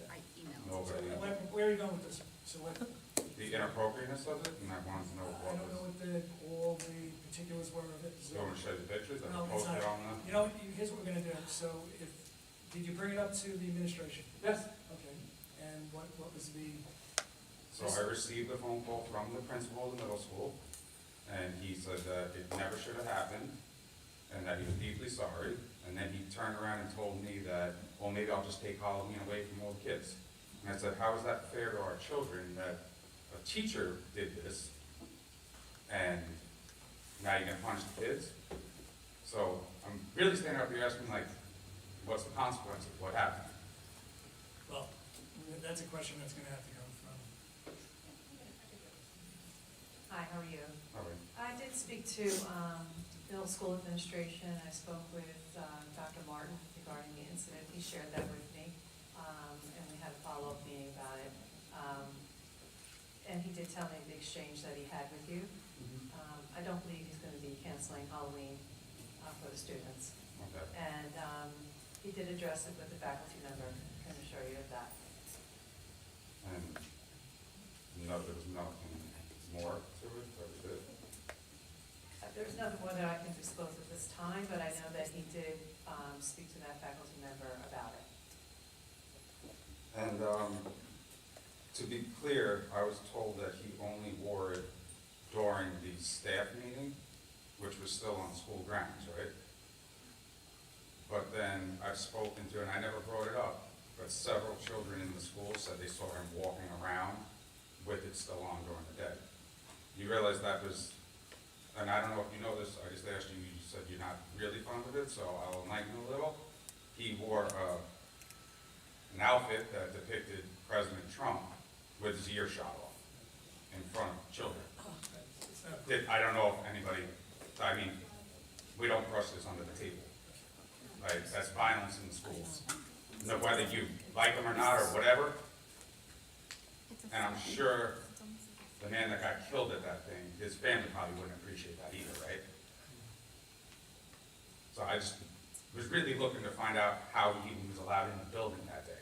H: I emailed.
N: Nobody.
A: Where are you going with this? So what,
N: The inappropriateness of it, and I wanted to know
A: I
N: what
A: don't know
N: was.
A: what all the particulars were of it.
N: Do you want me to show you the pictures? I
A: No,
N: can
A: it's
N: post it
A: not.
N: on the.
A: You know, here's what we're gonna do. So did you bring it up to the administration?
N: Yes.
A: Okay, and what was the,
N: So I received a phone call from the principal of the middle school, and he said that it never should have happened, and that he was deeply sorry, and then he turned around and told me that, well, maybe I'll just take Halloween away from all the kids. And I said, how is that fair to our children that a teacher did this, and now you're gonna punish the kids? So I'm really standing up here asking, like, what's the consequence of what happened?
A: Well, that's a question that's gonna have to come from.
O: Hi, how are you?
N: All right.
O: I did speak to middle school administration. I spoke with Dr. Martin regarding the incident. He shared that with me, and we had a follow-up meeting about it. And he did tell me the exchange that he had with you. I don't believe he's going to be canceling Halloween for the students.
N: Okay.
O: And he did address it with the faculty member. I can assure you of that.
N: And no, there was nothing more to it, that was it?
O: There's nothing more that I can disclose at this time, but I know that he did speak to that faculty member about it.
N: And to be clear, I was told that he only wore it during the staff meeting, which was still on school grounds, right? But then I've spoken to, and I never brought it up, but several children in the school said they saw him walking around with it still on during the day. You realize that was, and I don't know if you know this, I just asked you, you said you're not really fond of it, so I'll enlighten you a little. He wore an outfit that depicted President Trump with his ear shot off in front of children. I don't know if anybody, I mean, we don't brush this under the table. Right? That's violence in the schools. No, whether you like them or not or whatever. And I'm sure the man that got killed at that thing, his family probably wouldn't appreciate that either, right? So I just was really looking to find out how he was allowed in the building that day.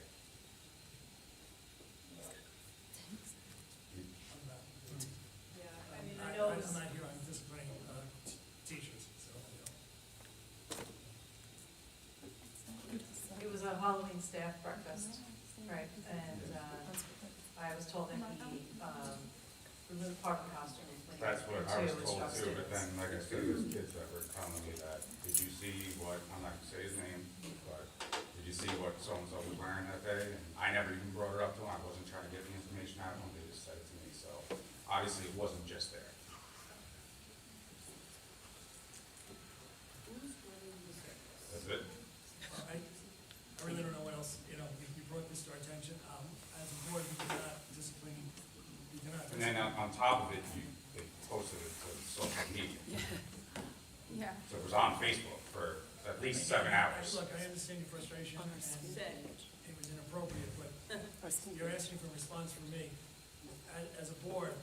O: Yeah, I mean, I
A: I'm
O: know
A: not
O: this.
A: here, I'm disciplining teachers, so,
O: It was a Halloween staff breakfast, right, and I was told that he removed part of the costume when he
N: That's what I was told
O: instruct
N: too, but
O: students.
N: then, like I said, there's kids that were telling me that, did you see what, I'm not gonna say his name, but did you see what so-and-so was wearing that day? And I never even brought it up to him, I wasn't trying to get the information out of him, they just said it to me, so obviously it wasn't just there. That's it?
A: I really don't know what else, you you brought this to our attention. As a board, we do not discipline, we do not.
N: And then on top of it, they posted it to social media.
H: Yeah.
N: So it was on Facebook for at least 7 hours.
A: Look, I understand your frustration, and it was inappropriate, but you're asking for a response from me. As a board,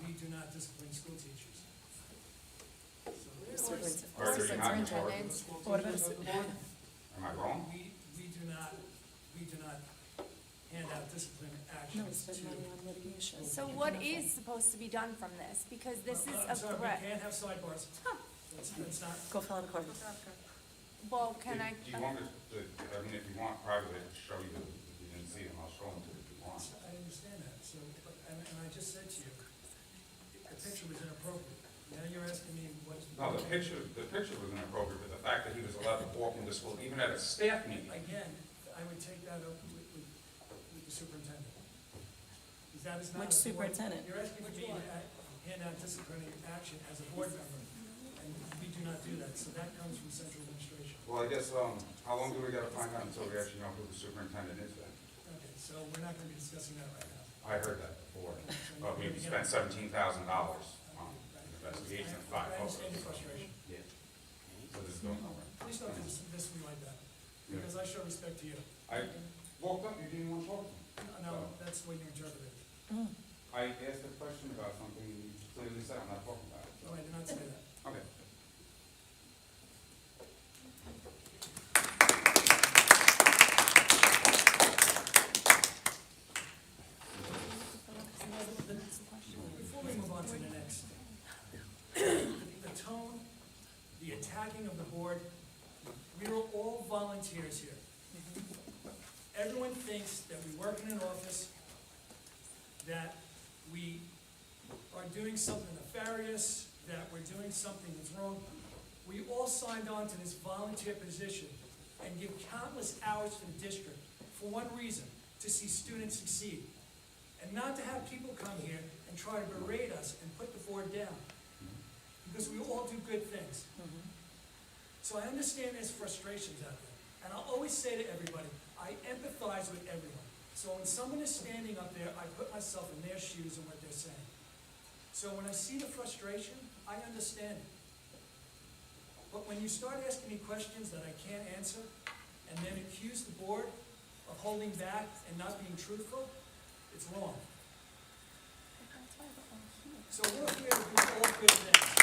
A: we do not discipline school teachers. So,
N: Or do you not report to the
A: school
H: What
A: teachers
H: about-
A: of the board,
N: Am I wrong?
A: we do not hand out discipline
H: No,
A: actions
H: spend
A: to.
H: money on litigation.
P: So what is supposed to be done from this? Because this is
A: I'm
P: a
A: sorry,
P: threat.
A: we can't have sidebars. That's not.
H: Go fill out a card.
P: Well, can I?
N: Do you want me to, I mean, if you want privately, to show you, if you didn't see them, I'll show them to you if you want.
A: I understand that, so, and I just said to you, the picture was inappropriate. Now you're asking me what.
N: No, the picture was inappropriate, but the fact that he was allowed to walk into school, even at a staff meeting.
A: Again, I would take that up with the superintendent. Because that is not.
H: Which
A: a board-
H: superintendent?
A: You're asking for me to hand out disciplinary action as a board member, and we do not do that, so that comes from central administration.
N: Well, I guess, how long do we gotta find out until we actually know who the superintendent is then?
A: Okay, so we're not gonna be discussing that right now.
N: I heard that before, but we spent $17,000 on an investigation of 5
A: I
N: folks.
A: understand your frustration.
N: Yeah. So this is going nowhere.
A: Please don't dismiss me like that, because I show respect to you.
N: I walked up, you didn't want to talk to me.
A: No, that's the way you interpret it.
N: I asked a question about something, and you clearly said I'm not talking about it.
A: No, I did not say that.
N: Okay.
A: Before we move on to the next, the tone, the attacking of the board, we are all volunteers here. Everyone thinks that we work in an office, that we are doing something nefarious, that we're doing something that's wrong. We all signed on to this volunteer position and give countless hours to the district for one reason, to see students succeed. And not to have people come here and try to berate us and put the board down. Because we all do good things. So I understand there's frustrations out there. And I'll always say to everybody, I empathize with everyone. So when someone is standing up there, I put myself in their shoes and what they're saying. So when I see the frustration, I understand it. But when you start asking me questions that I can't answer, and then accuse the board of holding back and not being truthful, it's wrong. So we're here to do all good things.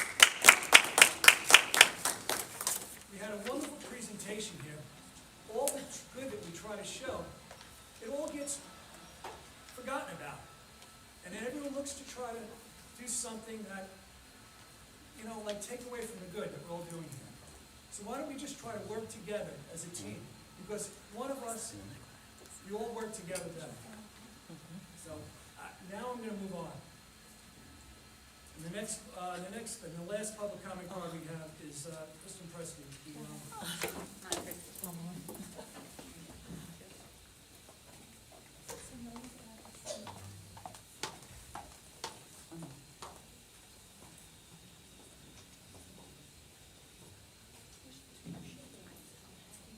A: We had a wonderful presentation here. All the good that we try to show, it all gets forgotten about. And then everyone looks to try to do something that, you know, like take away from the good that we're all doing here. So why don't we just try to work together as a team? Because one of us, we all work together better. So now I'm going to move on. And the last public comment card we have is Kristen Presley.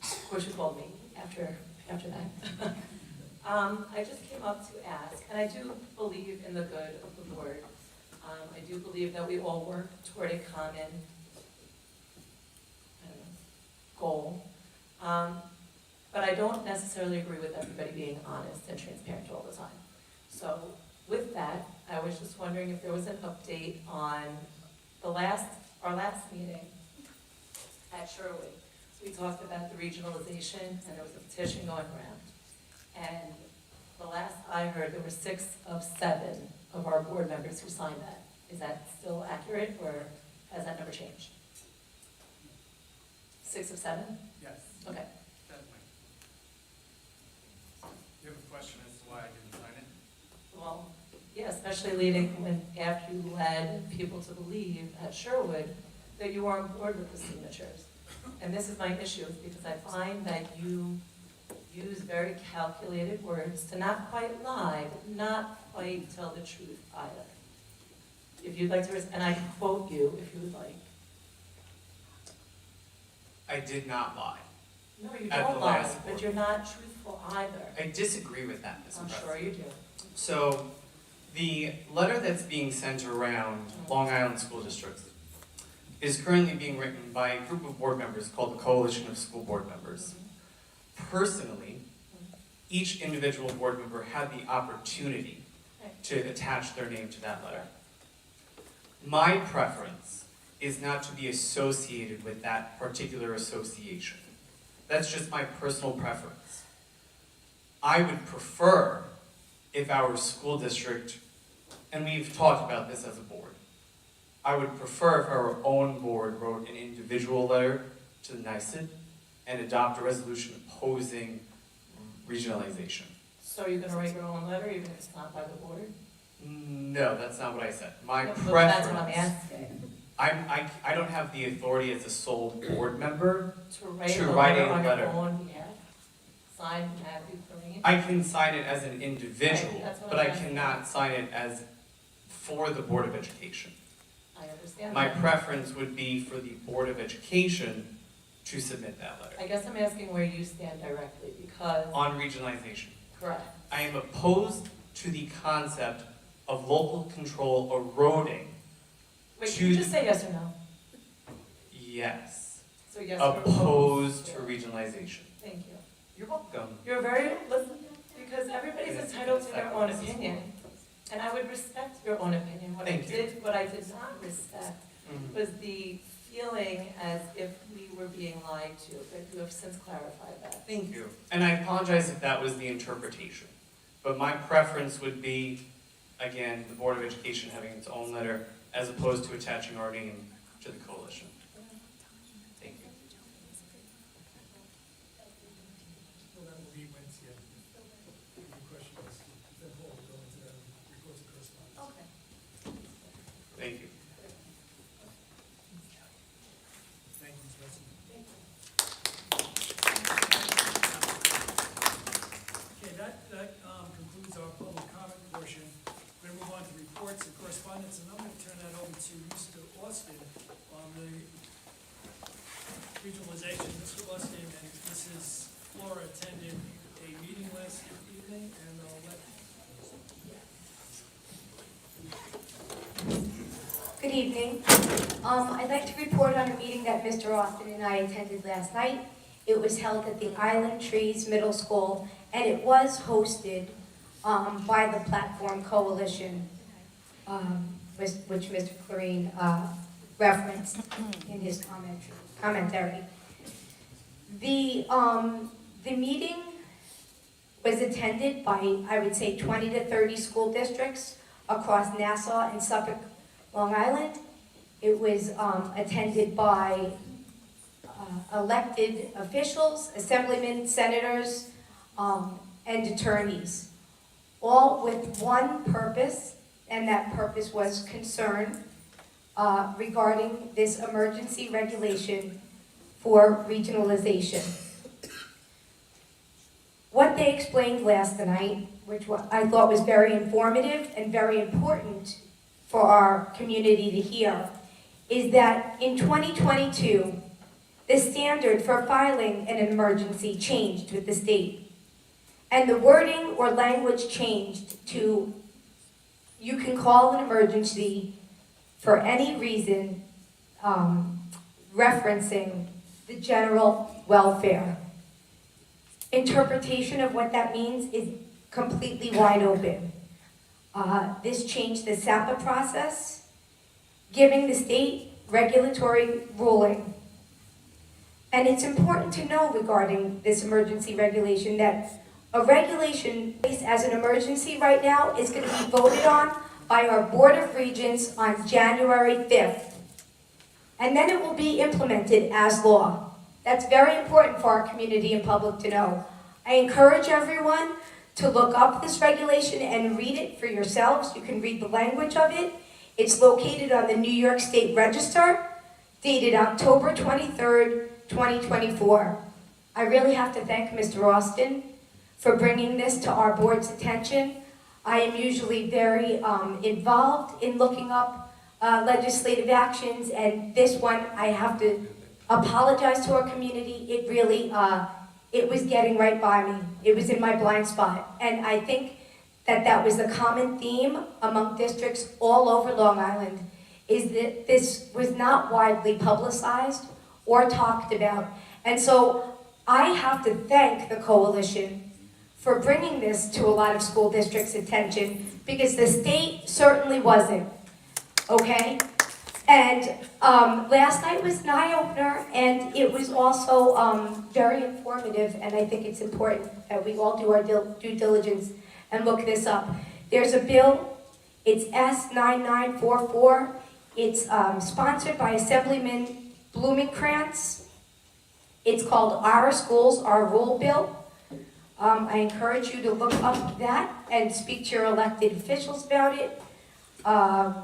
Q: Of course, you called me after that. I just came up to ask, and I do believe in the good of the board. I do believe that we all work toward a common goal. But I don't necessarily agree with everybody being honest and transparent all the time. So with that, I was just wondering if there was an update on our last meeting at Sherwood. We talked about the regionalization, and there was a petition going around. And the last I heard, there were 6 of 7 of our board members who signed that. Is that still accurate, or has that number changed? 6 of 7?
R: Yes.
Q: Okay.
R: Definitely. You have a question as to why I didn't sign it?
Q: Well, yeah, especially after you led people to believe at Sherwood that you were on board with the signatures. And this is my issue, because I find that you use very calculated words to not quite lie, but not quite tell the truth either. If you'd like to, and I can quote you if you would like.
R: I did not lie.
Q: No, you
R: At
Q: don't
R: the
Q: lie,
R: last
Q: but
R: board.
Q: you're not truthful either.
R: I disagree with that, Ms.
Q: I'm
R: President.
Q: sure you do.
R: So, the letter that's being sent around Long Island School Districts is currently being written by a group of board members called the Coalition of School Board Members. Personally, each individual board member had the opportunity to attach their name to that letter. My preference is not to be associated with that particular association. That's just my personal preference. I would prefer if our school district, and we've talked about this as a board, I would prefer if our own board wrote an individual letter to the NICED and adopt a resolution opposing regionalization.
Q: So you're gonna write your own letter even if it's not by the board?
R: No, that's not what I said. My
Q: No, but
R: preference.
Q: that's what I'm asking.
R: I don't have the authority as a sole board member
Q: To write
R: to
Q: a
R: write
Q: letter
R: a
Q: on your
R: letter.
Q: own behalf? Signed Matthew Kareem?
R: I can sign it as an individual,
Q: Right, that's what
R: but
Q: I'm
R: I
Q: asking.
R: cannot sign it as for the Board of Education.
Q: I understand
R: My
Q: that.
R: preference would be for the Board of Education to submit that letter
Q: I guess I'm asking where you stand directly, because,
R: on regionalization.
Q: correct.
R: I am opposed to the concept of local control eroding.
Q: Wait, can you
R: to-
Q: just say yes or no?
R: Yes.
Q: So yes or
R: Opposed to regionalization.
Q: Thank you.
R: You're welcome.
Q: You're very, listen, because everybody's entitled to their own opinion, and I would respect your own opinion. What
R: Thank you.
Q: what I did not respect was the feeling as if we were being lied to, but you have since clarified that.
R: Thank you. And I apologize if that was the interpretation. But my preference would be, again, the Board of Education having its own letter as opposed to attaching our name to the coalition. Thank you.
A: Well, that will be Wednesday. Any questions? Then we'll go into that reports of correspondence.
Q: Okay.
R: Thank you.
A: Thank you, Ms. Wilson. Okay, that concludes our public comment portion. We're going to move on to reports and correspondence, and I'm going to turn that over to Mr. Austin on the regionalization, Mr. Austin and Mrs. Flora attended a meeting last evening, and I'll let.
S: Good evening. I'd like to report on a meeting that Mr. Austin and I attended last night. It was held at the Island Trees Middle School, and it was hosted by the Platform Coalition, which Mr. Clarine referenced in his commentary. The meeting was attended by, I would say, 20 to 30 school districts across Nassau and Suffolk, Long Island. It was attended by elected officials, assemblymen, senators, and attorneys, all with one purpose, and that purpose was concern regarding this emergency regulation for regionalization. What they explained last night, which I thought was very informative and very important for our community to hear, is that in 2022, the standard for filing an emergency changed with the state. And the wording or language changed to, you can call an emergency for any reason referencing the general welfare. Interpretation of what that means is completely wide open. This changed the SAPA process, giving the state regulatory ruling. And it's important to know regarding this emergency regulation that a regulation placed as an emergency right now is going to be voted on by our Board of Regents on January 5th. And then it will be implemented as law. That's very important for our community and public to know. I encourage everyone to look up this regulation and read it for yourselves. You can read the language of it. It's located on the New York State Register, dated October 23rd, 2024. I really have to thank Mr. Austin for bringing this to our board's attention. I am usually very involved in looking up legislative actions, and this one I have to apologize to our community. It really, it was getting right by me. It was in my blind spot. And I think that that was a common theme among districts all over Long Island, is that this was not widely publicized or talked about. And so I have to thank the coalition for bringing this to a lot of school districts' attention, because the state certainly wasn't, okay? And last night was an eye-opener, and it was also very informative, and I think it's important that we all do our due diligence and look this up. There's a bill, it's S9944. It's sponsored by Assemblyman Blumenkrantz. It's called Our Schools, Our Rule Bill. I encourage you to look up that and speak to your elected officials about it. And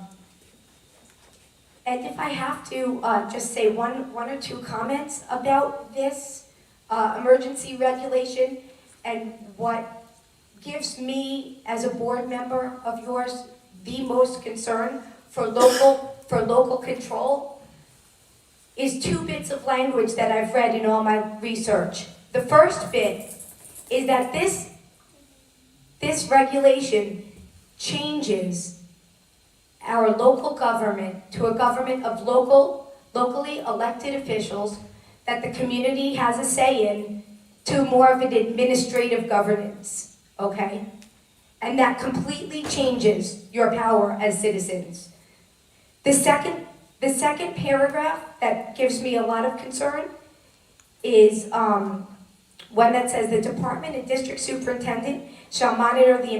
S: if I have to just say one or two comments about this emergency regulation and what gives me as a board member of yours the most concern for local control is two bits of language that I've read in all my research. The first bit is that this regulation changes our local government to a government of locally elected officials that the community has a say in, to more of an administrative governance, okay? And that completely changes your power as citizens. The second paragraph that gives me a lot of concern is one that says the department and district superintendent shall monitor the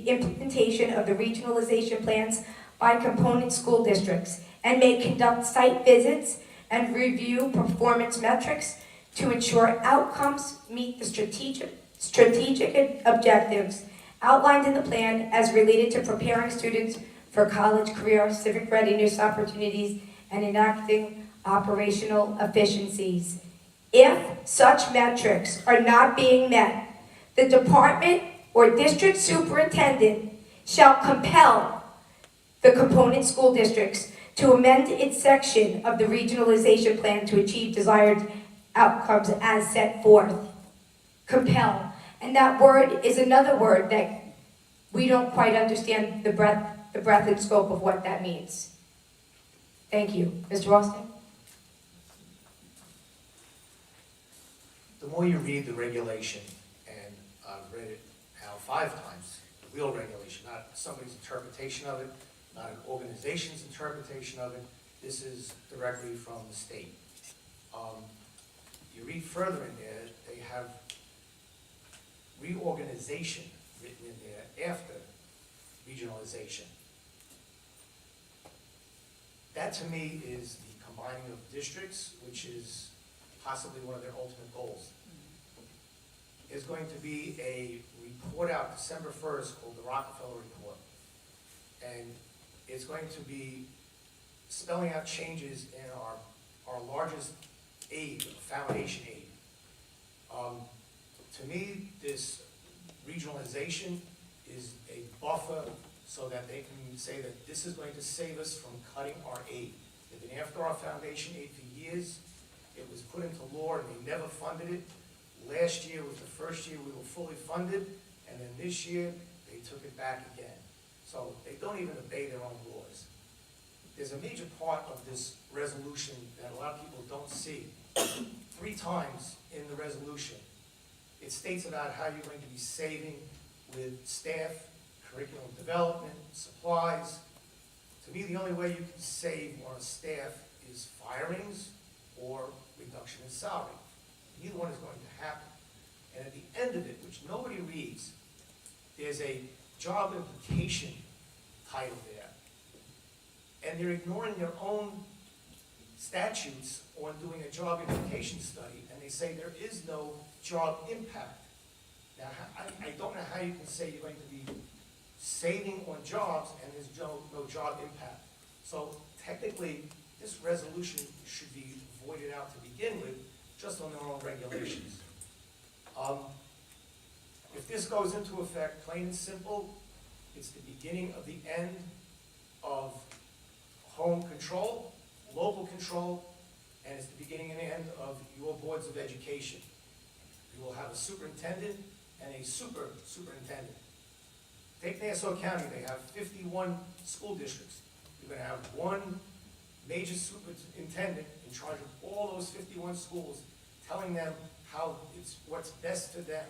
S: implementation of the regionalization plans by component school districts and may conduct site visits and review performance metrics to ensure outcomes meet the strategic objectives outlined in the plan as related to preparing students for college, career, civic readiness opportunities, and enacting operational efficiencies. If such metrics are not being met, the department or district superintendent shall compel the component school districts to amend its section of the regionalization plan to achieve desired outcomes as set forth. Compel. And that word is another word that we don't quite understand the breadth and scope of what that means. Thank you. Mr. Austin?
T: The more you read the regulation, and I've read it now 5 times, the real regulation, not somebody's interpretation of it, not an organization's interpretation of it, this is directly from the state. You read further in there, they have reorganization written in there after regionalization. That to me is the combining of districts, which is possibly one of their ultimate goals. There's going to be a report out December 1st called the Rockefeller Report. And it's going to be spelling out changes in our largest aid, foundation aid. To me, this regionalization is a buffer so that they can say that this is going to save us from cutting our aid. They've been after our foundation aid for years. It was put into law and they never funded it. Last year was the first year we were fully funded, and then this year they took it back again. So they don't even obey their own laws. There's a major part of this resolution that a lot of people don't see. 3 times in the resolution, it states about how you're going to be saving with staff, curriculum development, supplies. To me, the only way you can save on a staff is firings or reduction in salary. Neither one is going to happen. And at the end of it, which nobody reads, there's a job implication title there. And they're ignoring their own statutes on doing a job implication study, and they say there is no job impact. Now, I don't know how you can say you're going to be saving on jobs and there's no job impact. So technically, this resolution should be voided out to begin with, just on their own regulations. If this goes into effect, plain and simple, it's the beginning of the end of home control, local control, and it's the beginning and end of your boards of education. You will have a superintendent and a superintendent. Take Nassau County, they have 51 school districts. You're going to have one major superintendent in charge of all those 51 schools, telling them how it's what's best for them.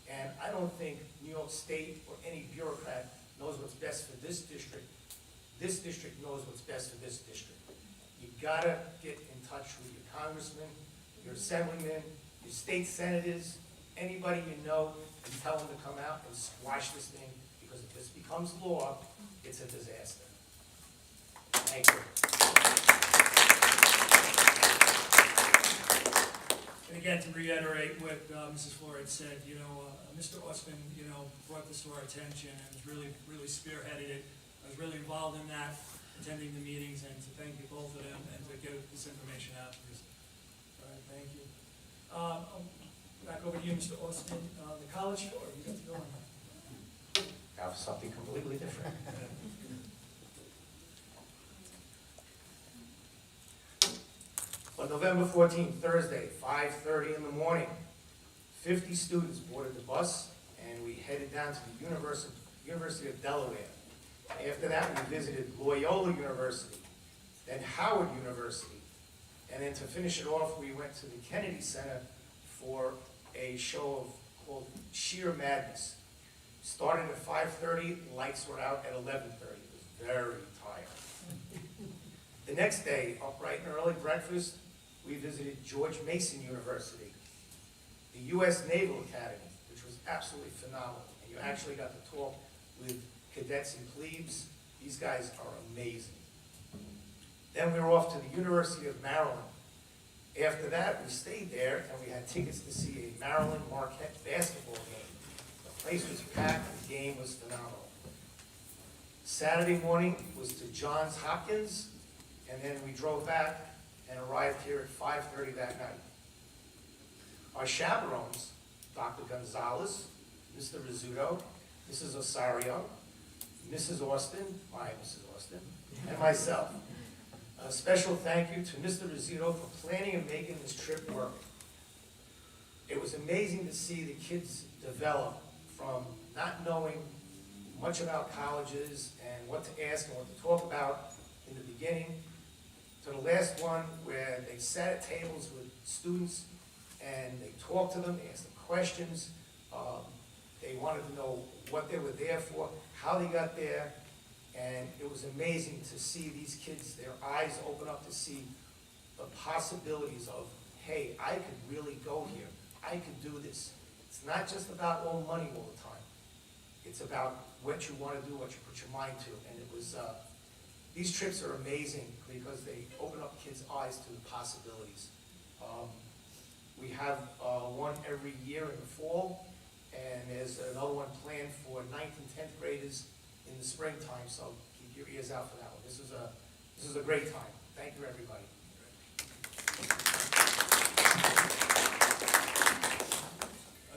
T: And I don't think New York State or any bureaucrat knows what's best for this district. This district knows what's best for this district. You gotta get in touch with your congressman, your assemblyman, your state senators, anybody you know, and tell them to come out and squash this thing, because if this becomes law, it's a disaster. Thank you.
A: And again, to reiterate what Mrs. Floyd said, Mr. Austin, brought this to our attention and has really spearheaded it. I was really involved in that, attending the meetings, and to thank you both of them and to get this information out. All right, thank you. Back over to you, Mr. Austin. The college tour, you got to go on that.
T: Have something completely different. On November 14th, Thursday, 5:30 in the morning, 50 students boarded the bus and we headed down to the University of Delaware. After that, we visited Loyola University, then Howard University, and then to finish it off, we went to the Kennedy Center for a show called Sheer Madness. Started at 5:30, lights were out at 11:30. It was very tired. The next day, up bright and early, breakfast, we visited George Mason University, the U.S. Naval Academy, which was absolutely phenomenal. And you actually got to talk with cadets and plebes. These guys are amazing. Then we were off to the University of Maryland. After that, we stayed there and we had tickets to see a Maryland Marquette basketball game. The place was packed, the game was phenomenal. Saturday morning was to Johns Hopkins, and then we drove back and arrived here at 5:30 that night. Our chaperones, Dr. Gonzalez, Mr. Rizzuto, Mrs. Osario, Mrs. Austin, my Mrs. Austin, and myself. A special thank you to Mr. Rizzuto for planning and making this trip work. It was amazing to see the kids develop from not knowing much about colleges and what to ask and what to talk about in the beginning, to the last one where they sat at tables with students and they talked to them, asked them questions. They wanted to know what they were there for, how they got there, and it was amazing to see these kids, their eyes open up to see the possibilities of, hey, I could really go here. I could do this. It's not just about all money all the time. It's about what you want to do, what you put your mind to. And it was, these trips are amazing because they open up kids' eyes to the possibilities. We have one every year in the fall, and there's another one planned for 9th and 10th graders in the springtime, so keep your ears out for that one. This is a great time. Thank you, everybody.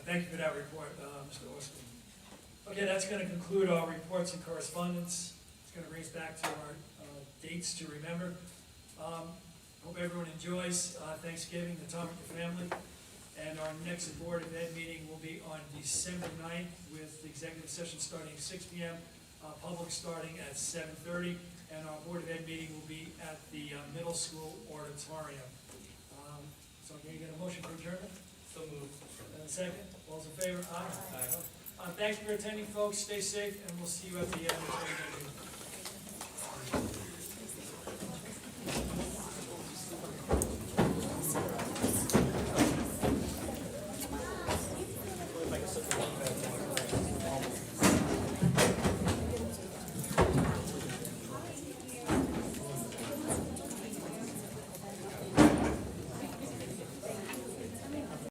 A: Thank you for that report, Mr. Austin. Okay, that's going to conclude our reports and correspondence. It's going to bring us back to our dates to remember. Hope everyone enjoys Thanksgiving, the time with your family. And our next Board of Ed meeting will be on December 9th with the executive session starting at 6 p.m., public starting at 7:30, and our Board of Ed meeting will be at the middle school auditorium. So can you get a motion for adjournment? So moved. And a second? All those in favor? Aye. Thank you for attending, folks. Stay safe, and we'll see you at the end of the meeting.